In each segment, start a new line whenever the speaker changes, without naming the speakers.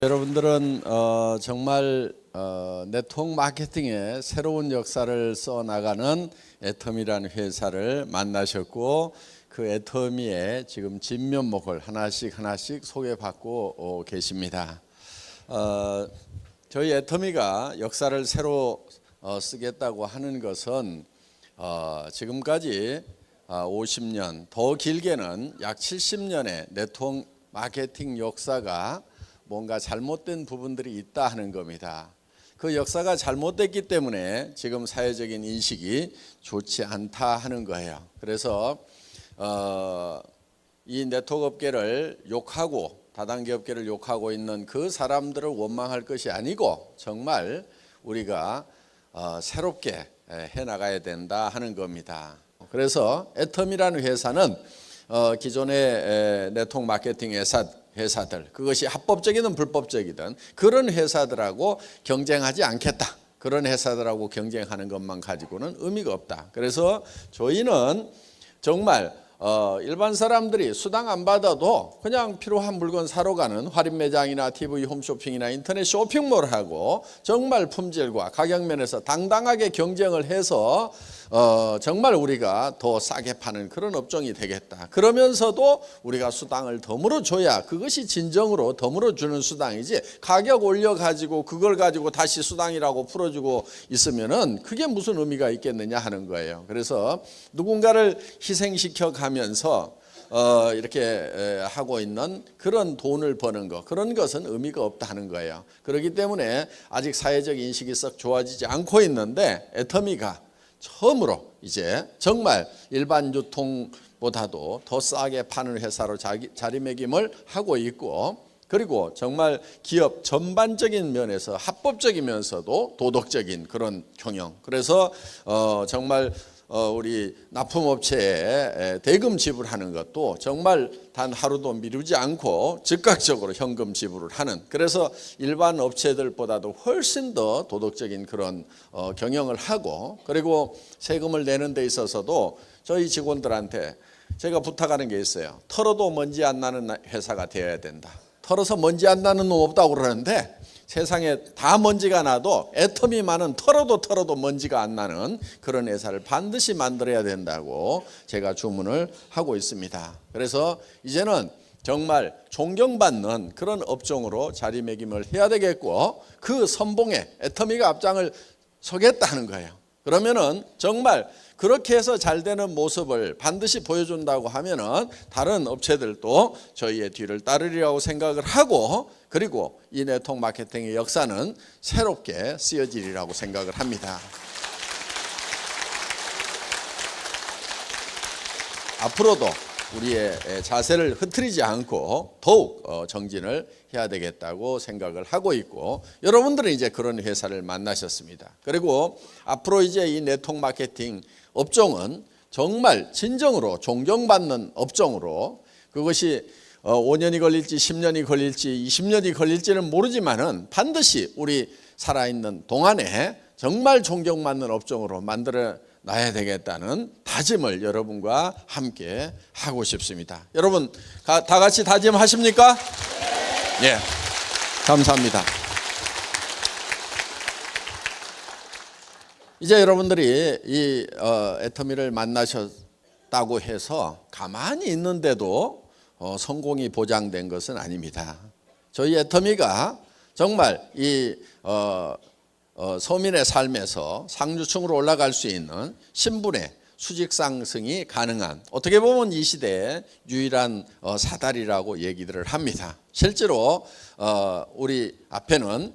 여러분들은 정말 네트워크 마케팅의 새로운 역사를 써나가는 애터미라는 회사를 만나셨고, 그 애터미의 지금 진면목을 하나씩 소개받고 계십니다. 저희 애터미가 역사를 새로 쓰겠다고 하는 것은 지금까지 50년, 더 길게는 약 70년의 네트워크 마케팅 역사가 뭔가 잘못된 부분들이 있다 하는 겁니다. 그 역사가 잘못됐기 때문에 지금 사회적인 인식이 좋지 않다 하는 거예요. 그래서 이 네트워크 업계를 욕하고 다단계 업계를 욕하고 있는 그 사람들을 원망할 것이 아니고 정말 우리가 새롭게 해나가야 된다 하는 겁니다. 그래서 애터미라는 회사는 기존의 네트워크 마케팅 회사들, 그것이 합법적이든 불법적이든 그런 회사들하고 경쟁하지 않겠다. 그런 회사들하고 경쟁하는 것만 가지고는 의미가 없다. 그래서 저희는 정말 일반 사람들이 수당 안 받아도 그냥 필요한 물건 사러 가는 할인 매장이나 TV 홈쇼핑이나 인터넷 쇼핑몰하고 정말 품질과 가격 면에서 당당하게 경쟁을 해서 정말 우리가 더 싸게 파는 그런 업종이 되겠다. 그러면서도 우리가 수당을 덤으로 줘야 그것이 진정으로 덤으로 주는 수당이지, 가격 올려가지고 그걸 가지고 다시 수당이라고 풀어주고 있으면은 그게 무슨 의미가 있겠느냐 하는 거예요. 그래서 누군가를 희생시켜 가면서 이렇게 하고 있는 그런 돈을 버는 것, 그런 것은 의미가 없다 하는 거예요. 그렇기 때문에 아직 사회적 인식이 썩 좋아지지 않고 있는데, 애터미가 처음으로 이제 정말 일반 유통보다도 더 싸게 파는 회사로 자리매김을 하고 있고, 그리고 정말 기업 전반적인 면에서 합법적이면서도 도덕적인 그런 경영. 그래서 정말 우리 납품업체에 대금 지불하는 것도 정말 단 하루도 미루지 않고 즉각적으로 현금 지불을 하는, 그래서 일반 업체들보다도 훨씬 더 도덕적인 그런 경영을 하고, 그리고 세금을 내는 데 있어서도 저희 직원들한테 제가 부탁하는 게 있어요. 털어도 먼지 안 나는 회사가 되어야 된다. 털어서 먼지 안 나는 놈 없다고 그러는데, 세상에 다 먼지가 나도 애터미만은 털어도 먼지가 안 나는 그런 회사를 반드시 만들어야 된다고 제가 주문을 하고 있습니다. 그래서 이제는 정말 존경받는 그런 업종으로 자리매김을 해야 되겠고, 그 선봉에 애터미가 앞장을 서겠다는 거예요. 그러면은 정말 그렇게 해서 잘 되는 모습을 반드시 보여준다고 하면은 다른 업체들도 저희의 뒤를 따르리라고 생각을 하고, 그리고 이 네트워크 마케팅의 역사는 새롭게 쓰여지리라고 생각을 합니다. 앞으로도 우리의 자세를 흐트리지 않고 더욱 정진을 해야 되겠다고 생각을 하고 있고, 여러분들은 이제 그런 회사를 만나셨습니다. 그리고 앞으로 이제 이 네트워크 마케팅 업종은 정말 진정으로 존경받는 업종으로, 그것이 5년이 걸릴지 10년이 걸릴지 20년이 걸릴지는 모르지만은 반드시 우리 살아있는 동안에 정말 존경받는 업종으로 만들어 놔야 되겠다는 다짐을 여러분과 함께 하고 싶습니다. 여러분 다 같이 다짐하십니까? 네. 감사합니다. 이제 여러분들이 이 애터미를 만나셨다고 해서 가만히 있는데도 성공이 보장된 것은 아닙니다. 저희 애터미가 정말 이 서민의 삶에서 상류층으로 올라갈 수 있는 신분의 수직 상승이 가능한, 어떻게 보면 이 시대의 유일한 사다리라고 얘기들을 합니다. 실제로 우리 앞에는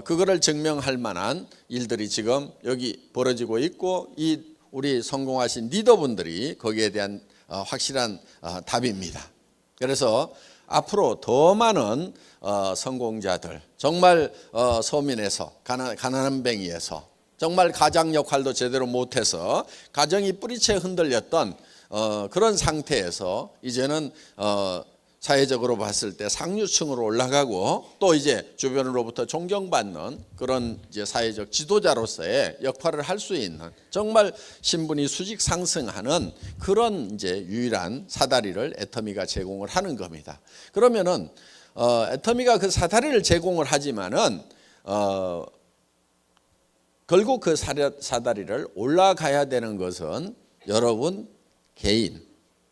그거를 증명할 만한 일들이 지금 여기 벌어지고 있고, 이 우리 성공하신 리더분들이 거기에 대한 확실한 답입니다. 그래서 앞으로 더 많은 성공자들, 정말 서민에서 가난한 뱅이에서 정말 가장 역할도 제대로 못해서 가정이 뿌리채 흔들렸던 그런 상태에서 이제는 사회적으로 봤을 때 상류층으로 올라가고, 또 이제 주변으로부터 존경받는 그런 이제 사회적 지도자로서의 역할을 할 수 있는, 정말 신분이 수직 상승하는 그런 이제 유일한 사다리를 애터미가 제공을 하는 겁니다. 그러면은 애터미가 그 사다리를 제공을 하지만은 결국 그 사다리를 올라가야 되는 것은 여러분 개인,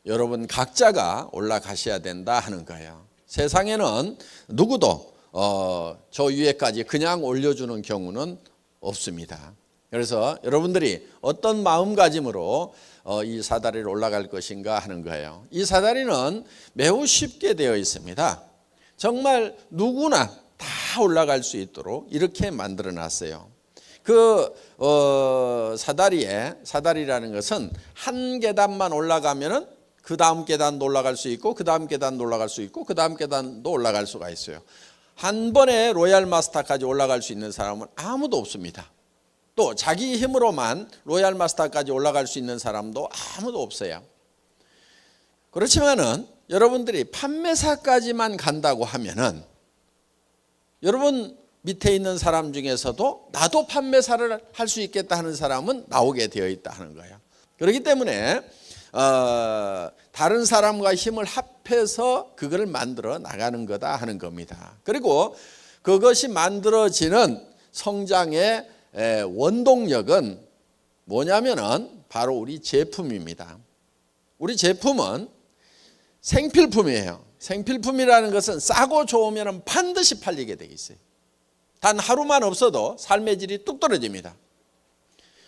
여러분 각자가 올라가셔야 된다 하는 거예요. 세상에는 누구도 저 위에까지 그냥 올려주는 경우는 없습니다. 그래서 여러분들이 어떤 마음가짐으로 이 사다리를 올라갈 것인가 하는 거예요. 이 사다리는 매우 쉽게 되어 있습니다. 정말 누구나 다 올라갈 수 있도록 이렇게 만들어 놨어요. 그 사다리라는 것은 한 계단만 올라가면은 그 다음 계단도 올라갈 수 있고 그 다음 계단도 올라갈 수 있고 그 다음 계단도 올라갈 수가 있어요. 한 번에 로얄 마스터까지 올라갈 수 있는 사람은 아무도 없습니다. 또 자기 힘으로만 로얄 마스터까지 올라갈 수 있는 사람도 아무도 없어요. 그렇지만은 여러분들이 판매사까지만 간다고 하면은 여러분 밑에 있는 사람 중에서도 나도 판매사를 할 수 있겠다 하는 사람은 나오게 되어 있다 하는 거예요. 그렇기 때문에 다른 사람과 힘을 합해서 그걸 만들어 나가는 거다 하는 겁니다. 그리고 그것이 만들어지는 성장의 원동력은 뭐냐면은 바로 우리 제품입니다. 우리 제품은 생필품이에요. 생필품이라는 것은 싸고 좋으면 반드시 팔리게 되어 있어요. 단 하루만 없어도 삶의 질이 뚝 떨어집니다.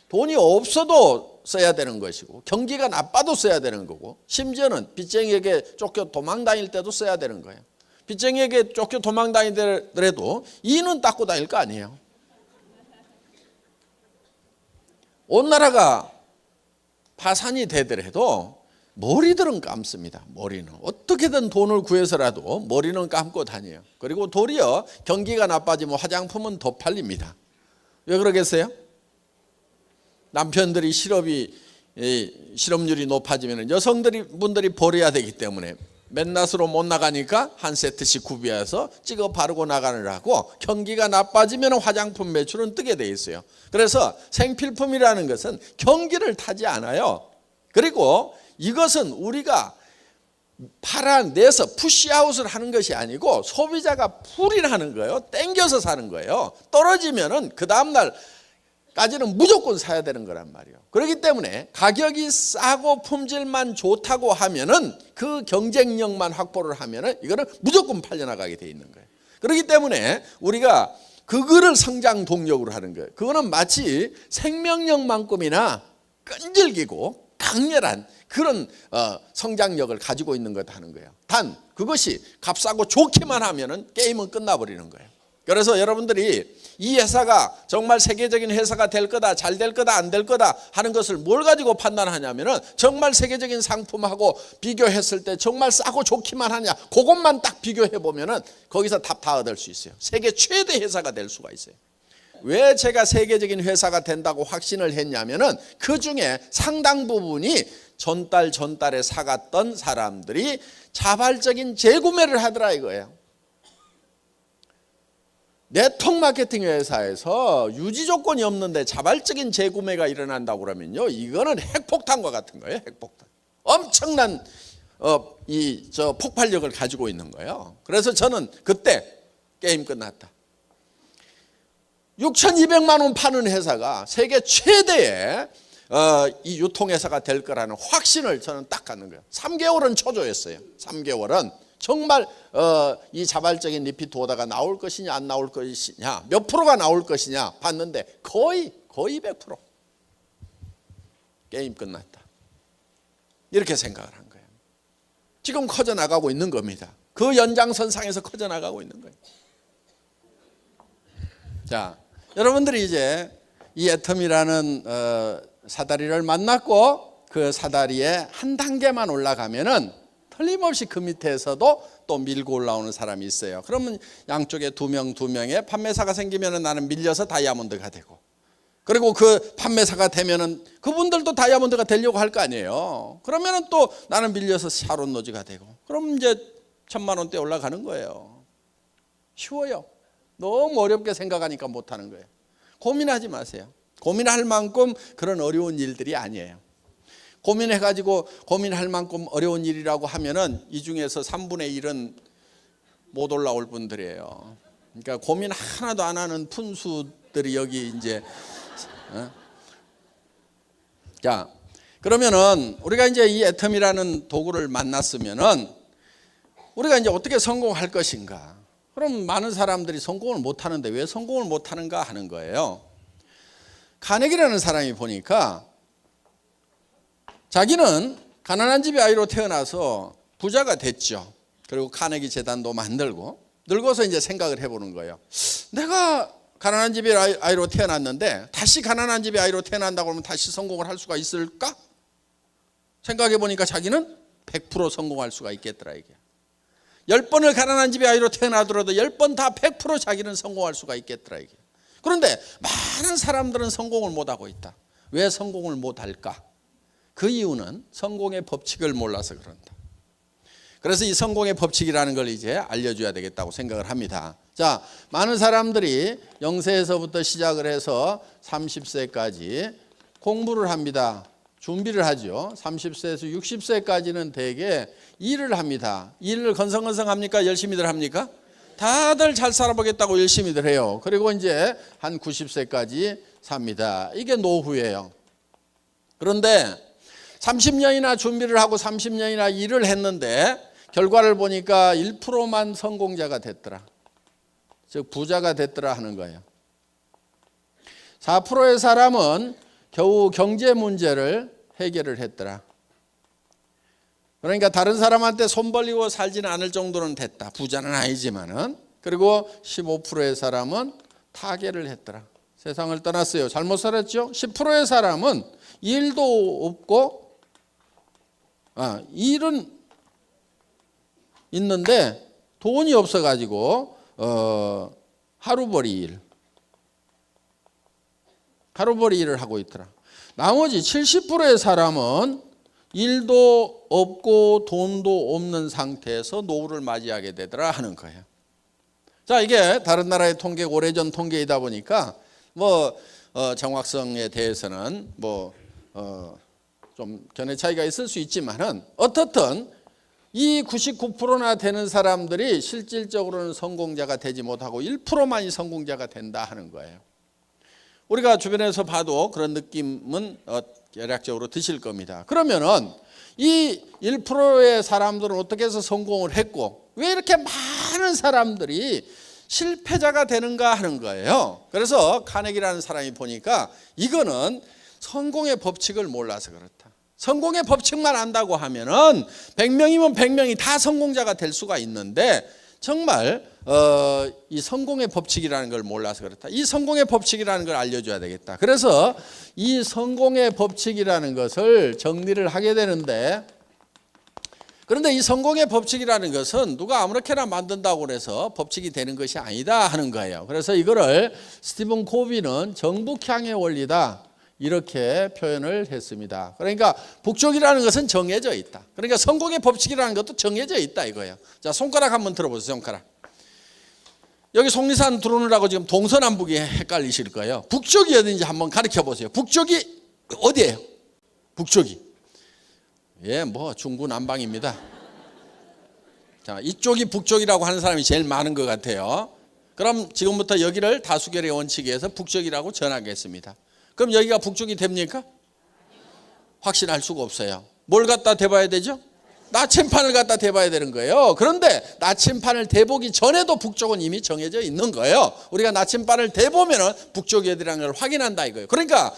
돈이 없어도 써야 되는 것이고 경기가 나빠도 써야 되는 거고 심지어는 빚쟁이에게 쫓겨 도망 다닐 때도 써야 되는 거예요. 빚쟁이에게 쫓겨 도망 다니더라도 이는 닦고 다닐 거 아니에요. 온 나라가 파산이 되더라도 머리들은 감습니다. 머리는 어떻게든 돈을 구해서라도 머리는 감고 다녀요. 그리고 도리어 경기가 나빠지면 화장품은 더 팔립니다. 왜 그러겠어요? 남편들이 실업률이 높아지면 여성분들이 버려야 되기 때문에 맨낫으로 못 나가니까 한 세트씩 구비해서 찍어 바르고 나가느라고 경기가 나빠지면 화장품 매출은 뜨게 돼 있어요. 그래서 생필품이라는 것은 경기를 타지 않아요. 그리고 이것은 우리가 팔아내서 푸시아웃을 하는 것이 아니고 소비자가 풀이하는 거예요. 땡겨서 사는 거예요. 떨어지면은 그 다음날 까지는 무조건 사야 되는 거란 말이에요. 그렇기 때문에 가격이 싸고 품질만 좋다고 하면은 그 경쟁력만 확보를 하면은 이거는 무조건 팔려나가게 돼 있는 거예요. 그렇기 때문에 우리가 그거를 성장 동력으로 하는 거예요. 그거는 마치 생명력만큼이나 끈질기고 강렬한 그런 성장력을 가지고 있는 것 하는 거예요. 단 그것이 값싸고 좋기만 하면은 게임은 끝나버리는 거예요. 그래서 여러분들이 이 회사가 정말 세계적인 회사가 될 거다, 잘 될 거다, 안 될 거다 하는 것을 뭘 가지고 판단하냐면은 정말 세계적인 상품하고 비교했을 때 정말 싸고 좋기만 하냐, 그것만 딱 비교해 보면은 거기서 답 다 얻을 수 있어요. 세계 최대 회사가 될 수가 있어요. 왜 제가 세계적인 회사가 된다고 확신을 했냐면은 그 중에 상당 부분이 전달에 사갔던 사람들이 자발적인 재구매를 하더라 이거예요. 네트워크 마케팅 회사에서 유지 조건이 없는데 자발적인 재구매가 일어난다고 그러면요, 이거는 핵폭탄과 같은 거예요. 핵폭탄. 엄청난 폭발력을 가지고 있는 거예요. 그래서 저는 그때 게임 끝났다. 6,200만 원 파는 회사가 세계 최대의 이 유통회사가 될 거라는 확신을 저는 딱 갖는 거예요. 3개월은 초조했어요. 3개월은 정말 이 자발적인 리피트 오다가 나올 것이냐 안 나올 것이냐, 몇 프로가 나올 것이냐 봤는데 거의 100% 게임 끝났다. 이렇게 생각을 한 거예요. 지금 커져나가고 있는 겁니다. 그 연장선상에서 커져나가고 있는 거예요. 자, 여러분들이 이제 이 애텀이라는 사다리를 만났고 그 사다리에 한 단계만 올라가면은 틀림없이 그 밑에서도 또 밀고 올라오는 사람이 있어요. 그러면 양쪽에 두 명의 판매사가 생기면은 나는 밀려서 다이아몬드가 되고, 그리고 그 판매사가 되면은 그분들도 다이아몬드가 되려고 할 거 아니에요. 그러면은 또 나는 밀려서 샤론 노즈가 되고, 그럼 이제 1,000만 원대 올라가는 거예요. 쉬워요. 너무 어렵게 생각하니까 못하는 거예요. 고민하지 마세요. 고민할 만큼 그런 어려운 일들이 아니에요. 고민해가지고 고민할 만큼 어려운 일이라고 하면은 이 중에서 3분의 1은 못 올라올 분들이에요. 그러니까 고민 하나도 안 하는 푼수들이 여기 이제 자, 그러면은 우리가 이제 이 애텀이라는 도구를 만났으면은 우리가 이제 어떻게 성공할 것인가? 그럼 많은 사람들이 성공을 못 하는데 왜 성공을 못 하는가 하는 거예요. 카네기라는 사람이 보니까 자기는 가난한 집의 아이로 태어나서 부자가 됐죠. 그리고 카네기 재단도 만들고 늙어서 이제 생각을 해보는 거예요. 내가 가난한 집의 아이로 태어났는데 다시 가난한 집의 아이로 태어난다고 하면 다시 성공을 할 수가 있을까? 생각해 보니까 자기는 100% 성공할 수가 있겠더라 이게. 10번을 가난한 집의 아이로 태어나더라도 10번 다 100% 자기는 성공할 수가 있겠더라 이게. 그런데 많은 사람들은 성공을 못하고 있다. 왜 성공을 못할까? 그 이유는 성공의 법칙을 몰라서 그런다. 그래서 이 성공의 법칙이라는 걸 이제 알려줘야 되겠다고 생각을 합니다. 자, 많은 사람들이 0세에서부터 시작을 해서 30세까지 공부를 합니다. 준비를 하죠. 30세에서 60세까지는 대개 일을 합니다. 일을 건성건성합니까? 열심히들 합니까? 다들 잘 살아보겠다고 열심히들 해요. 그리고 이제 한 90세까지 삽니다. 이게 노후예요. 그런데 30년이나 준비를 하고 30년이나 일을 했는데 결과를 보니까 1%만 성공자가 됐더라. 즉 부자가 됐더라 하는 거예요. 4%의 사람은 겨우 경제 문제를 해결을 했더라. 그러니까 다른 사람한테 손 벌리고 살지는 않을 정도는 됐다. 부자는 아니지만은. 그리고 15%의 사람은 타계를 했더라. 세상을 떠났어요. 잘못 살았죠. 10%의 사람은 일도 없고 일은 있는데 돈이 없어가지고 하루벌이 일을 하고 있더라. 나머지 70%의 사람은 일도 없고 돈도 없는 상태에서 노후를 맞이하게 되더라 하는 거예요. 자, 이게 다른 나라의 통계, 오래전 통계이다 보니까 정확성에 대해서는 좀 견해 차이가 있을 수 있지만은 어떻든 이 99%나 되는 사람들이 실질적으로는 성공자가 되지 못하고 1%만이 성공자가 된다 하는 거예요. 우리가 주변에서 봐도 그런 느낌은 대략적으로 드실 겁니다. 그러면은 이 1%의 사람들은 어떻게 해서 성공을 했고 왜 이렇게 많은 사람들이 실패자가 되는가 하는 거예요. 그래서 카네기라는 사람이 보니까 이거는 성공의 법칙을 몰라서 그렇다. 성공의 법칙만 안다고 하면은 100명이면 100명이 다 성공자가 될 수가 있는데 정말 이 성공의 법칙이라는 걸 몰라서 그렇다. 이 성공의 법칙이라는 걸 알려줘야 되겠다. 그래서 이 성공의 법칙이라는 것을 정리를 하게 되는데 그런데 이 성공의 법칙이라는 것은 누가 아무렇게나 만든다고 해서 법칙이 되는 것이 아니다 하는 거예요. 그래서 이거를 스티븐 코비는 정북향의 원리다 이렇게 표현을 했습니다. 그러니까 북쪽이라는 것은 정해져 있다. 그러니까 성공의 법칙이라는 것도 정해져 있다 이거예요. 자, 손가락 한번 들어보세요. 손가락. 여기 속리산 들어오느라고 지금 동서남북이 헷갈리실 거예요. 북쪽이 어딘지 한번 가르쳐 보세요. 북쪽이 어디예요? 북쪽이. 예, 중구난방입니다. 자, 이쪽이 북쪽이라고 하는 사람이 제일 많은 것 같아요. 그럼 지금부터 여기를 다수결의 원칙에 의해서 북쪽이라고 정하겠습니다. 그럼 여기가 북쪽이 됩니까? 확신할 수가 없어요. 뭘 갖다 대봐야 되죠? 나침판을 갖다 대봐야 되는 거예요. 그런데 나침판을 대보기 전에도 북쪽은 이미 정해져 있는 거예요. 우리가 나침판을 대보면 북쪽이 어디라는 걸 확인한다 이거예요. 그러니까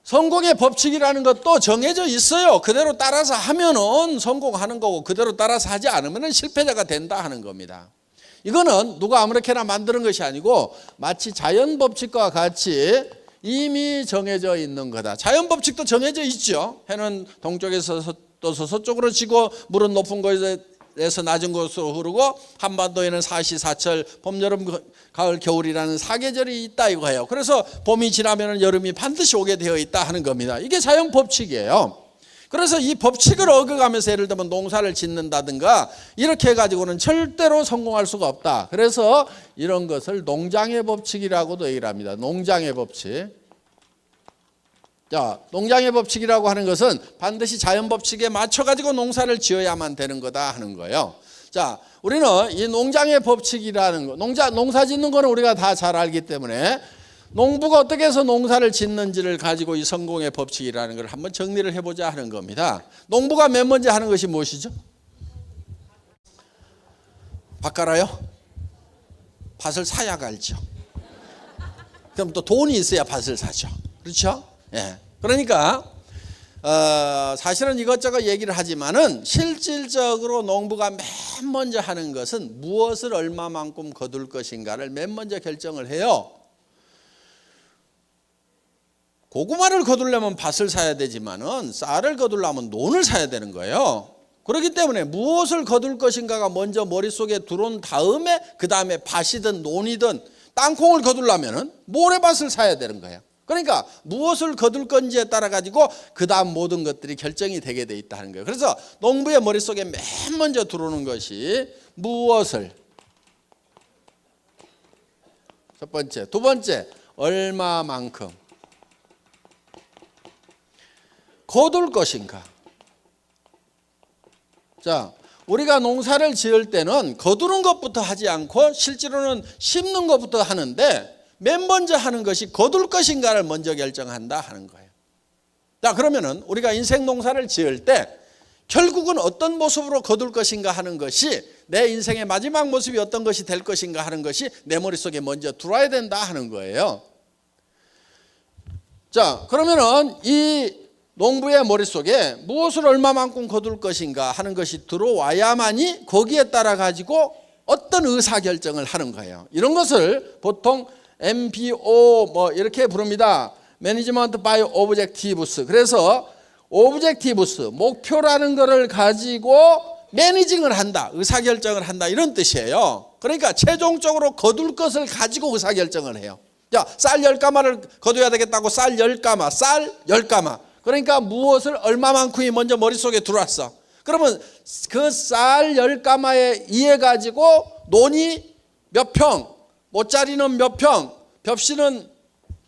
성공의 법칙이라는 것도 정해져 있어요. 그대로 따라서 하면은 성공하는 거고 그대로 따라서 하지 않으면 실패자가 된다 하는 겁니다. 이거는 누가 아무렇게나 만드는 것이 아니고 마치 자연 법칙과 같이 이미 정해져 있는 거다. 자연 법칙도 정해져 있죠. 해는 동쪽에서 떠서 서쪽으로 지고 물은 높은 곳에서 낮은 곳으로 흐르고 한반도에는 사시사철 봄, 여름, 가을, 겨울이라는 사계절이 있다 이거예요. 그래서 봄이 지나면 여름이 반드시 오게 되어 있다 하는 겁니다. 이게 자연 법칙이에요. 그래서 이 법칙을 어겨가면서 예를 들면 농사를 짓는다든가 이렇게 해가지고는 절대로 성공할 수가 없다. 그래서 이런 것을 농장의 법칙이라고도 얘기를 합니다. 농장의 법칙. 자, 농장의 법칙이라고 하는 것은 반드시 자연 법칙에 맞춰가지고 농사를 지어야만 되는 거다 하는 거예요. 자, 우리는 이 농장의 법칙이라는 거, 농사 짓는 거는 우리가 다 잘 알기 때문에 농부가 어떻게 해서 농사를 짓는지를 가지고 이 성공의 법칙이라는 걸 한번 정리를 해보자 하는 겁니다. 농부가 맨 먼저 하는 것이 무엇이죠? 밭 갈아요? 밭을 사야 갈죠. 그럼 또 돈이 있어야 밭을 사죠. 그렇죠? 예. 그러니까 사실은 이것저것 얘기를 하지만은 실질적으로 농부가 맨 먼저 하는 것은 무엇을 얼마만큼 거둘 것인가를 맨 먼저 결정을 해요. 고구마를 거두려면 밭을 사야 되지만은 쌀을 거두려면 논을 사야 되는 거예요. 그렇기 때문에 무엇을 거둘 것인가가 먼저 머릿속에 들어온 다음에 그 다음에 밭이든 논이든 땅콩을 거두려면은 모래밭을 사야 되는 거예요. 그러니까 무엇을 거둘 건지에 따라 가지고 그 다음 모든 것들이 결정이 되게 돼 있다는 거예요. 그래서 농부의 머릿속에 맨 먼저 들어오는 것이 무엇을, 첫 번째, 두 번째, 얼마만큼 거둘 것인가. 자, 우리가 농사를 지을 때는 거두는 것부터 하지 않고 실제로는 심는 것부터 하는데 맨 먼저 하는 것이 거둘 것인가를 먼저 결정한다 하는 거예요. 자, 그러면은 우리가 인생 농사를 지을 때 결국은 어떤 모습으로 거둘 것인가 하는 것이, 내 인생의 마지막 모습이 어떤 것이 될 것인가 하는 것이 내 머릿속에 먼저 들어와야 된다 하는 거예요. 자, 그러면은 이 농부의 머릿속에 무엇을 얼마만큼 거둘 것인가 하는 것이 들어와야만이 거기에 따라 가지고 어떤 의사결정을 하는 거예요. 이런 것을 보통 MBO 뭐 이렇게 부릅니다. Management by Objectives. 그래서 Objectives, 목표라는 것을 가지고 매니징을 한다, 의사결정을 한다, 이런 뜻이에요. 그러니까 최종적으로 거둘 것을 가지고 의사결정을 해요. 자, 쌀 10가마를 거둬야 되겠다고 쌀 10가마, 쌀 10가마. 그러니까 무엇을 얼마만큼이 먼저 머릿속에 들어왔어. 그러면 그 쌀 10가마에 의해 가지고 논이 몇 평, 모짜리는 몇 평, 벽시는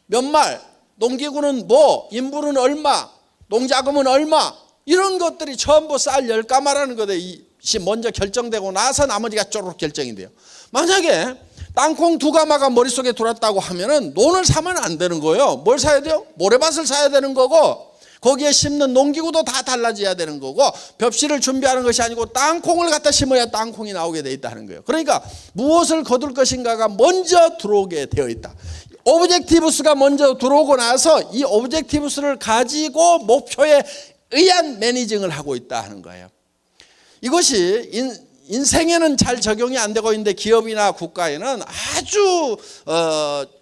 몇 말, 농기구는 뭐, 인부는 얼마, 농자금은 얼마, 이런 것들이 전부 쌀 10가마라는 것이 먼저 결정되고 나서 나머지가 쪼록 결정이 돼요. 만약에 땅콩 2가마가 머릿속에 들어왔다고 하면은 논을 사면 안 되는 거예요. 뭘 사야 돼요? 모래밭을 사야 되는 거고, 거기에 심는 농기구도 다 달라져야 되는 거고, 벽시를 준비하는 것이 아니고 땅콩을 갖다 심어야 땅콩이 나오게 돼 있다는 거예요. 그러니까 무엇을 거둘 것인가가 먼저 들어오게 되어 있다. 오브젝티브스가 먼저 들어오고 나서 이 오브젝티브스를 가지고 목표에 의한 매니징을 하고 있다 하는 거예요. 이것이 인생에는 잘 적용이 안 되고 있는데 기업이나 국가에는 아주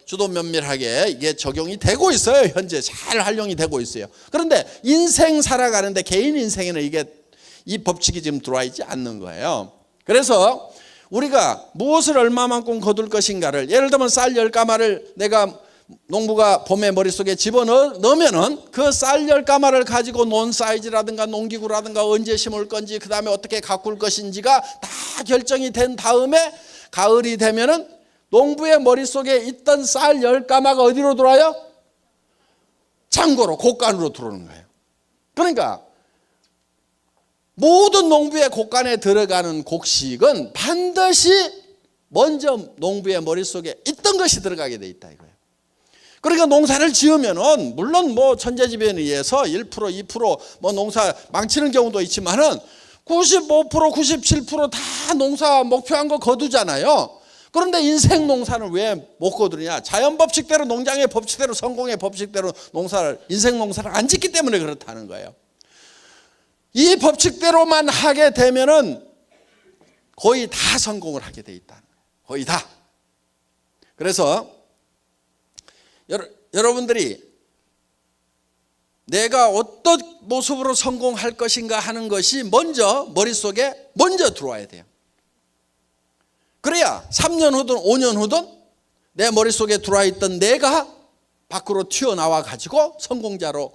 주도 면밀하게 이게 적용이 되고 있어요. 현재 잘 활용이 되고 있어요. 그런데 인생 살아가는데 개인 인생에는 이게 이 법칙이 지금 들어와 있지 않는 거예요. 그래서 우리가 무엇을 얼마만큼 거둘 것인가를, 예를 들면 쌀 10가마를 내가 농부가 봄에 머릿속에 집어넣으면은 그 쌀 10가마를 가지고 논 사이즈라든가 농기구라든가 언제 심을 건지, 그 다음에 어떻게 가꿀 것인지가 다 결정이 된 다음에 가을이 되면은 농부의 머릿속에 있던 쌀 10가마가 어디로 들어와요? 창고로, 곡간으로 들어오는 거예요. 그러니까 모든 농부의 곡간에 들어가는 곡식은 반드시 먼저 농부의 머릿속에 있던 것이 들어가게 돼 있다 이거예요. 그러니까 농사를 지으면은 물론 뭐 천재지변에 의해서 1%, 2% 뭐 농사 망치는 경우도 있지만은 95%, 97% 다 농사 목표한 거 거두잖아요. 그런데 인생 농사는 왜 못 거두느냐? 자연 법칙대로, 농장의 법칙대로, 성공의 법칙대로 인생 농사를 안 짓기 때문에 그렇다는 거예요. 이 법칙대로만 하게 되면은 거의 다 성공을 하게 돼 있다는 거예요. 거의 다. 그래서 여러분들이 내가 어떤 모습으로 성공할 것인가 하는 것이 먼저 머릿속에 먼저 들어와야 돼요. 그래야 3년 후든 5년 후든 내 머릿속에 들어와 있던 내가 밖으로 튀어나와 가지고 성공자로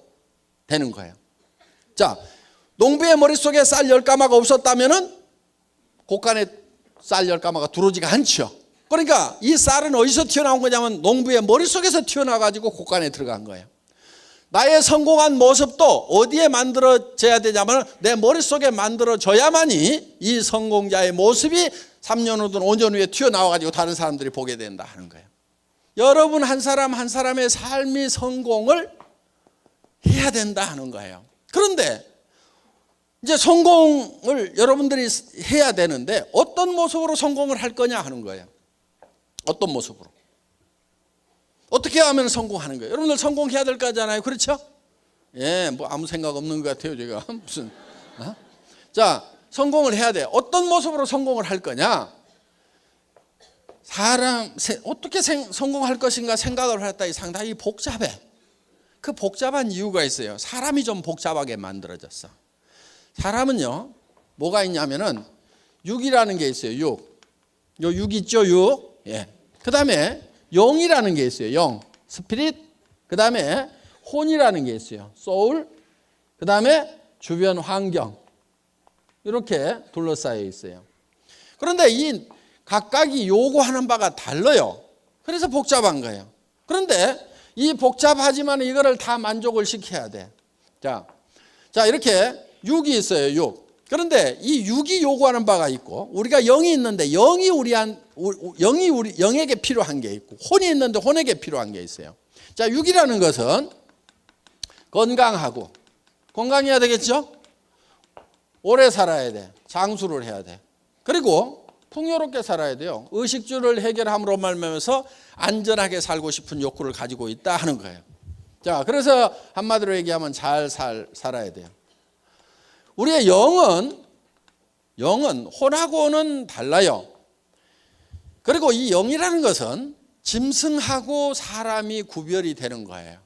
되는 거예요. 자, 농부의 머릿속에 쌀 10가마가 없었다면은 곡간에 쌀 10가마가 들어오지가 않죠. 그러니까 이 쌀은 어디서 튀어나온 거냐면 농부의 머릿속에서 튀어나와 가지고 곡간에 들어간 거예요. 나의 성공한 모습도 어디에 만들어져야 되냐면 내 머릿속에 만들어져야만이 이 성공자의 모습이 3년 후든 5년 후에 튀어나와가지고 다른 사람들이 보게 된다 하는 거예요. 여러분 한 사람 한 사람의 삶이 성공을 해야 된다 하는 거예요. 그런데 이제 성공을 여러분들이 해야 되는데 어떤 모습으로 성공을 할 거냐 하는 거예요. 어떤 모습으로. 어떻게 하면 성공하는 거예요? 여러분들 성공해야 될 거잖아요. 그렇죠? 예, 뭐 아무 생각 없는 것 같아요, 제가. 무슨. 자, 성공을 해야 돼. 어떤 모습으로 성공을 할 거냐? 어떻게 성공할 것인가 생각을 했더니 상당히 복잡해. 그 복잡한 이유가 있어요. 사람이 좀 복잡하게 만들어졌어. 사람은요, 뭐가 있냐면은 6이라는 게 있어요. 6. 요 6 있죠, 6. 예. 그 다음에 영이라는 게 있어요. 영, 스피릿. 그 다음에 혼이라는 게 있어요. 소울. 그 다음에 주변 환경. 이렇게 둘러싸여 있어요. 그런데 이 각각이 요구하는 바가 달라요. 그래서 복잡한 거예요. 그런데 이 복잡하지만 이거를 다 만족을 시켜야 돼. 자, 이렇게 6이 있어요. 6. 그런데 이 6이 요구하는 바가 있고 우리가 0이 있는데 0이 영에게 필요한 게 있고 혼이 있는데 혼에게 필요한 게 있어요. 자, 6이라는 것은 건강해야 되겠죠? 오래 살아야 돼. 장수를 해야 돼. 그리고 풍요롭게 살아야 돼요. 의식주를 해결함으로 말미암아서 안전하게 살고 싶은 욕구를 가지고 있다 하는 거예요. 자, 그래서 한마디로 얘기하면 잘 살아야 돼요. 우리의 영은 혼하고는 달라요. 그리고 이 영이라는 것은 짐승하고 사람이 구별이 되는 거예요.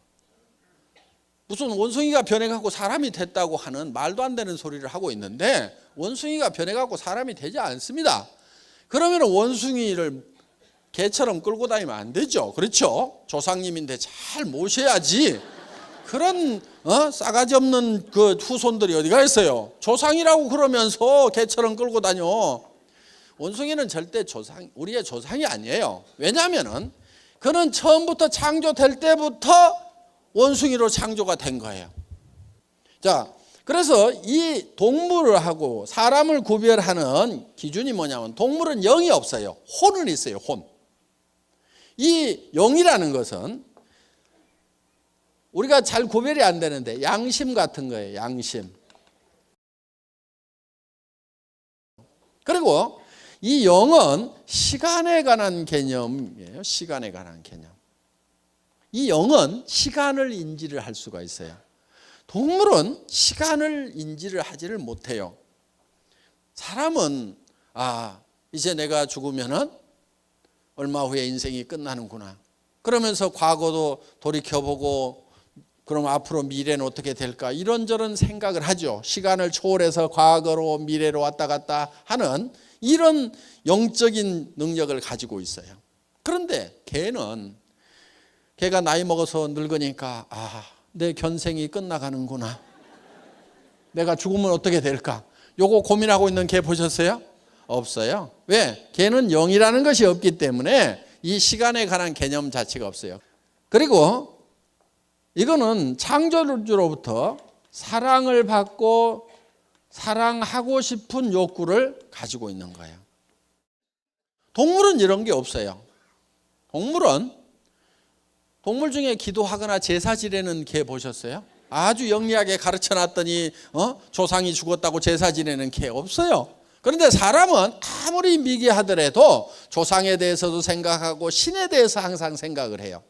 무슨 원숭이가 변해갖고 사람이 됐다고 하는 말도 안 되는 소리를 하고 있는데 원숭이가 변해갖고 사람이 되지 않습니다. 그러면 원숭이를 개처럼 끌고 다니면 안 되죠. 그렇죠? 조상님인데 잘 모셔야지. 그런 싸가지 없는 그 후손들이 어디가 있어요? 조상이라고 그러면서 개처럼 끌고 다녀. 원숭이는 절대 우리의 조상이 아니에요. 왜냐하면은 그는 처음부터 창조될 때부터 원숭이로 창조가 된 거예요. 자, 그래서 이 동물하고 사람을 구별하는 기준이 뭐냐면 동물은 영이 없어요. 혼은 있어요. 혼. 이 영이라는 것은 우리가 잘 구별이 안 되는데 양심 같은 거예요. 양심. 그리고 이 영은 시간에 관한 개념이에요. 시간에 관한 개념. 이 영은 시간을 인지를 할 수가 있어요. 동물은 시간을 인지를 하지를 못해요. 사람은 이제 내가 죽으면은 얼마 후에 인생이 끝나는구나. 그러면서 과거도 돌이켜보고 그럼 앞으로 미래는 어떻게 될까 이런저런 생각을 하죠. 시간을 초월해서 과거로 미래로 왔다 갔다 하는 이런 영적인 능력을 가지고 있어요. 그런데 개가 나이 먹어서 늙으니까 내 견생이 끝나가는구나. 내가 죽으면 어떻게 될까? 요거 고민하고 있는 개 보셨어요? 없어요. 왜? 개는 영이라는 것이 없기 때문에 이 시간에 관한 개념 자체가 없어요. 그리고 이거는 창조주로부터 사랑을 받고 사랑하고 싶은 욕구를 가지고 있는 거예요. 동물은 이런 게 없어요. 동물 중에 기도하거나 제사 지내는 개 보셨어요? 아주 영리하게 가르쳐 놨더니 조상이 죽었다고 제사 지내는 개 없어요. 그런데 사람은 아무리 미개하더라도 조상에 대해서도 생각하고 신에 대해서 항상 생각을 해요.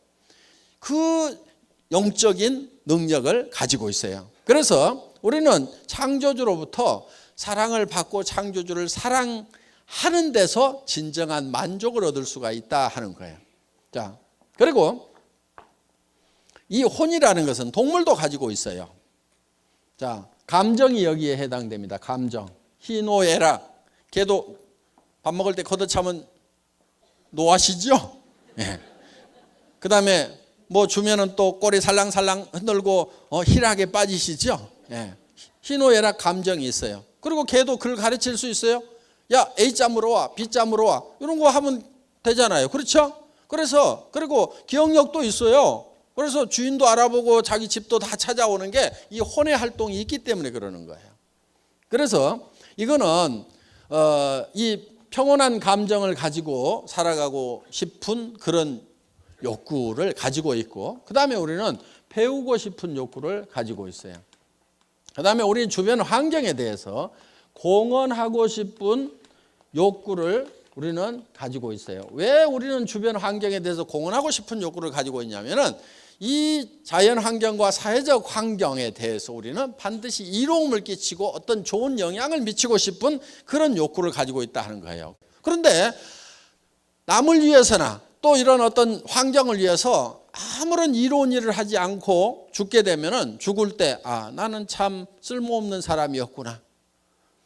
그 영적인 능력을 가지고 있어요. 그래서 우리는 창조주로부터 사랑을 받고 창조주를 사랑하는 데서 진정한 만족을 얻을 수가 있다 하는 거예요. 자, 그리고 이 혼이라는 것은 동물도 가지고 있어요. 자, 감정이 여기에 해당됩니다. 감정. 희노애락. 걔도 밥 먹을 때 걷어차면 노하시죠? 예. 그 다음에 뭐 주면은 또 꼬리 살랑살랑 흔들고 희락에 빠지시죠? 예. 희노애락 감정이 있어요. 그리고 걔도 글 가르칠 수 있어요. 야, A짬으로 와, B짬으로 와. 이런 거 하면 되잖아요. 그렇죠? 그래서 그리고 기억력도 있어요. 그래서 주인도 알아보고 자기 집도 다 찾아오는 게 이 혼의 활동이 있기 때문에 그러는 거예요. 그래서 이거는 이 평온한 감정을 가지고 살아가고 싶은 그런 욕구를 가지고 있고, 그 다음에 우리는 배우고 싶은 욕구를 가지고 있어요. 그 다음에 우리 주변 환경에 대해서 공헌하고 싶은 욕구를 우리는 가지고 있어요. 왜 우리는 주변 환경에 대해서 공헌하고 싶은 욕구를 가지고 있냐면은 이 자연 환경과 사회적 환경에 대해서 우리는 반드시 이로움을 끼치고 어떤 좋은 영향을 미치고 싶은 그런 욕구를 가지고 있다 하는 거예요. 그런데 남을 위해서나 또 이런 어떤 환경을 위해서 아무런 이로운 일을 하지 않고 죽게 되면은 죽을 때 나는 참 쓸모없는 사람이었구나.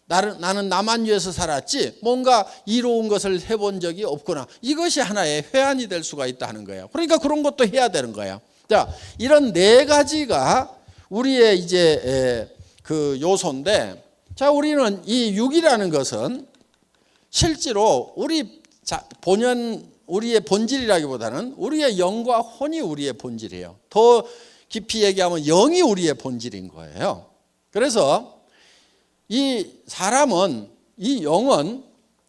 나는 나만 위해서 살았지 뭔가 이로운 것을 해본 적이 없구나. 이것이 하나의 회한이 될 수가 있다 하는 거예요. 그러니까 그런 것도 해야 되는 거예요. 자, 이런 네 가지가 우리의 이제 그 요소인데, 자, 우리는 이 육이라는 것은 실제로 우리의 본질이라기보다는 우리의 영과 혼이 우리의 본질이에요. 더 깊이 얘기하면 영이 우리의 본질인 거예요. 그래서 이 사람은, 이 영은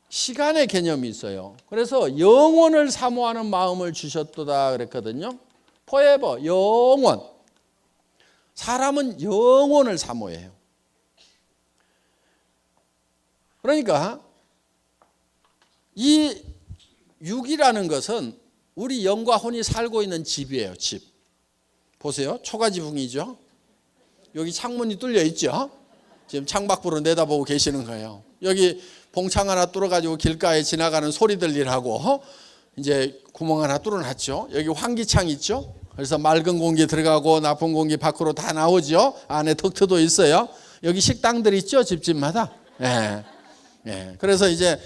시간의 개념이 있어요. 그래서 영원을 사모하는 마음을 주셨도다 그랬거든요. forever, 영원. 사람은 영원을 사모해요. 그러니까 이 육이라는 것은 우리 영과 혼이 살고 있는 집이에요. 집. 보세요. 초가지붕이죠. 여기 창문이 뚫려 있죠. 지금 창밖으로 내다보고 계시는 거예요. 여기 봉창 하나 뚫어가지고 길가에 지나가는 소리 들리라고 이제 구멍 하나 뚫어놨죠. 여기 환기창 있죠. 그래서 맑은 공기 들어가고 나쁜 공기 밖으로 다 나오죠. 안에 덕트도 있어요. 여기 식당들 있죠. 집집마다. 그래서 이제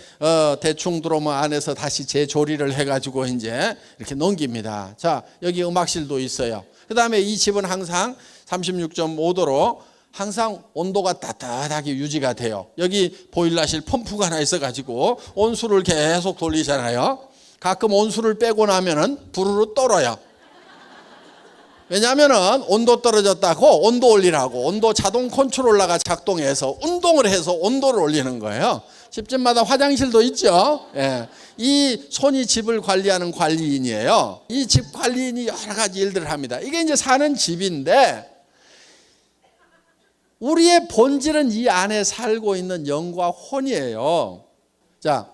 대충 들어오면 안에서 다시 재조리를 해가지고 이제 이렇게 넘깁니다. 자, 여기 음악실도 있어요. 그 다음에 이 집은 항상 36.5도로 항상 온도가 따뜻하게 유지가 돼요. 여기 보일러실 펌프가 하나 있어가지고 온수를 계속 돌리잖아요. 가끔 온수를 빼고 나면은 부르르 떨어요. 왜냐하면은 온도 떨어졌다고 온도 올리라고 온도 자동 컨트롤러가 작동해서 운동을 해서 온도를 올리는 거예요. 집집마다 화장실도 있죠. 이 손이 집을 관리하는 관리인이에요. 이 집 관리인이 여러 가지 일들을 합니다. 이게 이제 사는 집인데 우리의 본질은 이 안에 살고 있는 영과 혼이에요. 자,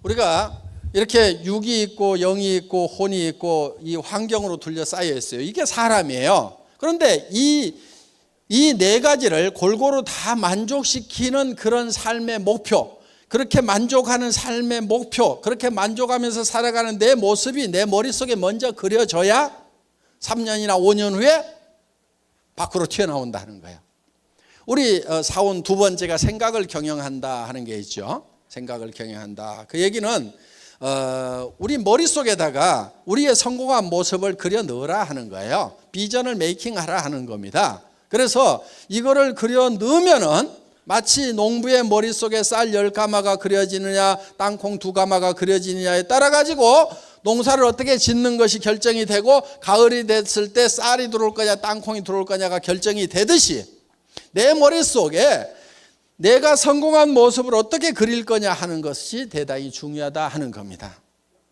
우리가 이렇게 육이 있고 영이 있고 혼이 있고 이 환경으로 둘러싸여 있어요. 이게 사람이에요. 그런데 이 네 가지를 골고루 다 만족시키는 그런 삶의 목표, 그렇게 만족하는 삶의 목표, 그렇게 만족하면서 살아가는 내 모습이 내 머릿속에 먼저 그려져야 3년이나 5년 후에 밖으로 튀어나온다는 거예요. 우리 사원 두 번째가 생각을 경영한다 하는 게 있죠. 생각을 경영한다. 그 얘기는 우리 머릿속에다가 우리의 성공한 모습을 그려 넣으라 하는 거예요. 비전을 메이킹하라 하는 겁니다. 그래서 이거를 그려 넣으면은 마치 농부의 머릿속에 쌀 10가마가 그려지느냐 땅콩 2가마가 그려지느냐에 따라 가지고 농사를 어떻게 짓는 것이 결정이 되고 가을이 됐을 때 쌀이 들어올 거냐 땅콩이 들어올 거냐가 결정이 되듯이 내 머릿속에 내가 성공한 모습을 어떻게 그릴 거냐 하는 것이 대단히 중요하다 하는 겁니다.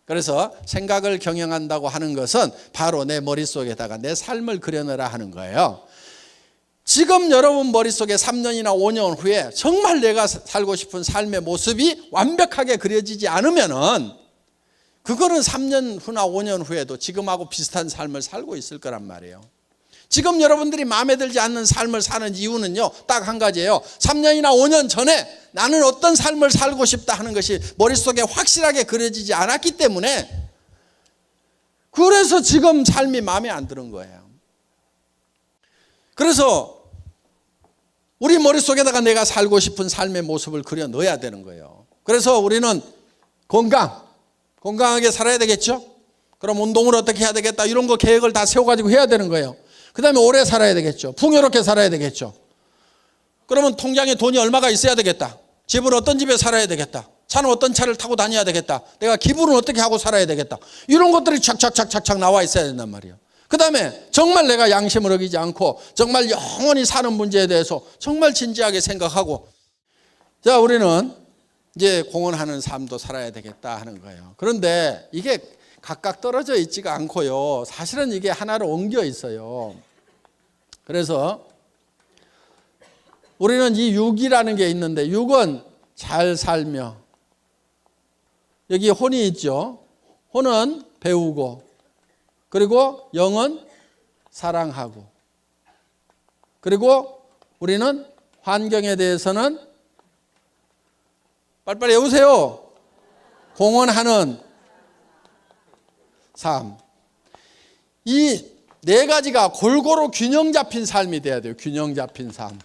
그래서 생각을 경영한다고 하는 것은 바로 내 머릿속에다가 내 삶을 그려내라 하는 거예요. 지금 여러분 머릿속에 3년이나 5년 후에 정말 내가 살고 싶은 삶의 모습이 완벽하게 그려지지 않으면은 그거는 3년 후나 5년 후에도 지금하고 비슷한 삶을 살고 있을 거란 말이에요. 지금 여러분들이 마음에 들지 않는 삶을 사는 이유는요, 딱 한 가지예요. 3년이나 5년 전에 나는 어떤 삶을 살고 싶다 하는 것이 머릿속에 확실하게 그려지지 않았기 때문에 그래서 지금 삶이 마음에 안 드는 거예요. 그래서 우리 머릿속에다가 내가 살고 싶은 삶의 모습을 그려 넣어야 되는 거예요. 그래서 우리는 건강하게 살아야 되겠죠? 그럼 운동을 어떻게 해야 되겠다 이런 거 계획을 다 세워가지고 해야 되는 거예요. 그 다음에 오래 살아야 되겠죠. 풍요롭게 살아야 되겠죠. 그러면 통장에 돈이 얼마가 있어야 되겠다. 집은 어떤 집에 살아야 되겠다. 차는 어떤 차를 타고 다녀야 되겠다. 내가 기분은 어떻게 하고 살아야 되겠다. 이런 것들이 착착착착 나와 있어야 된단 말이에요. 그 다음에 정말 내가 양심을 어기지 않고 정말 영원히 사는 문제에 대해서 정말 진지하게 생각하고, 자, 우리는 이제 공헌하는 삶도 살아야 되겠다 하는 거예요. 그런데 이게 각각 떨어져 있지가 않고요. 사실은 이게 하나로 엉겨 있어요. 그래서 우리는 이 육이라는 게 있는데, 육은 잘 살며, 여기 혼이 있죠. 혼은 배우고, 그리고 영은 사랑하고, 그리고 우리는 환경에 대해서는 빨리빨리 외우세요. 공헌하는 삶. 이 네 가지가 골고루 균형 잡힌 삶이 돼야 돼요. 균형 잡힌 삶.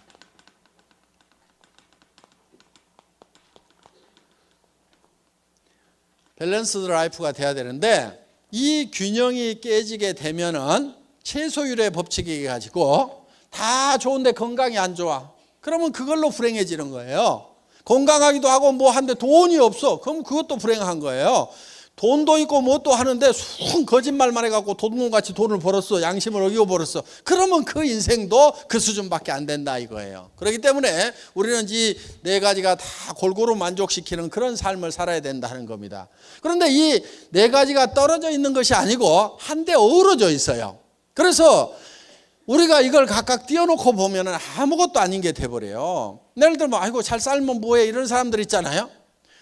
밸런스드 라이프가 돼야 되는데, 이 균형이 깨지게 되면은 최소율의 법칙이 가지고 다 좋은데 건강이 안 좋아. 그러면 그걸로 불행해지는 거예요. 건강하기도 하고 뭐 한데 돈이 없어. 그럼 그것도 불행한 거예요. 돈도 있고 뭣도 하는데 순 거짓말만 해갖고 도둑놈같이 돈을 벌었어. 양심을 어기고 벌었어. 그러면 그 인생도 그 수준밖에 안 된다 이거예요. 그렇기 때문에 우리는 이 네 가지가 다 골고루 만족시키는 그런 삶을 살아야 된다는 겁니다. 그런데 이 네 가지가 떨어져 있는 것이 아니고 한데 어우러져 있어요. 그래서 우리가 이걸 각각 띄워놓고 보면 아무것도 아닌 게 돼버려요. 예를 들면 아이고 잘 살면 뭐해 이런 사람들 있잖아요.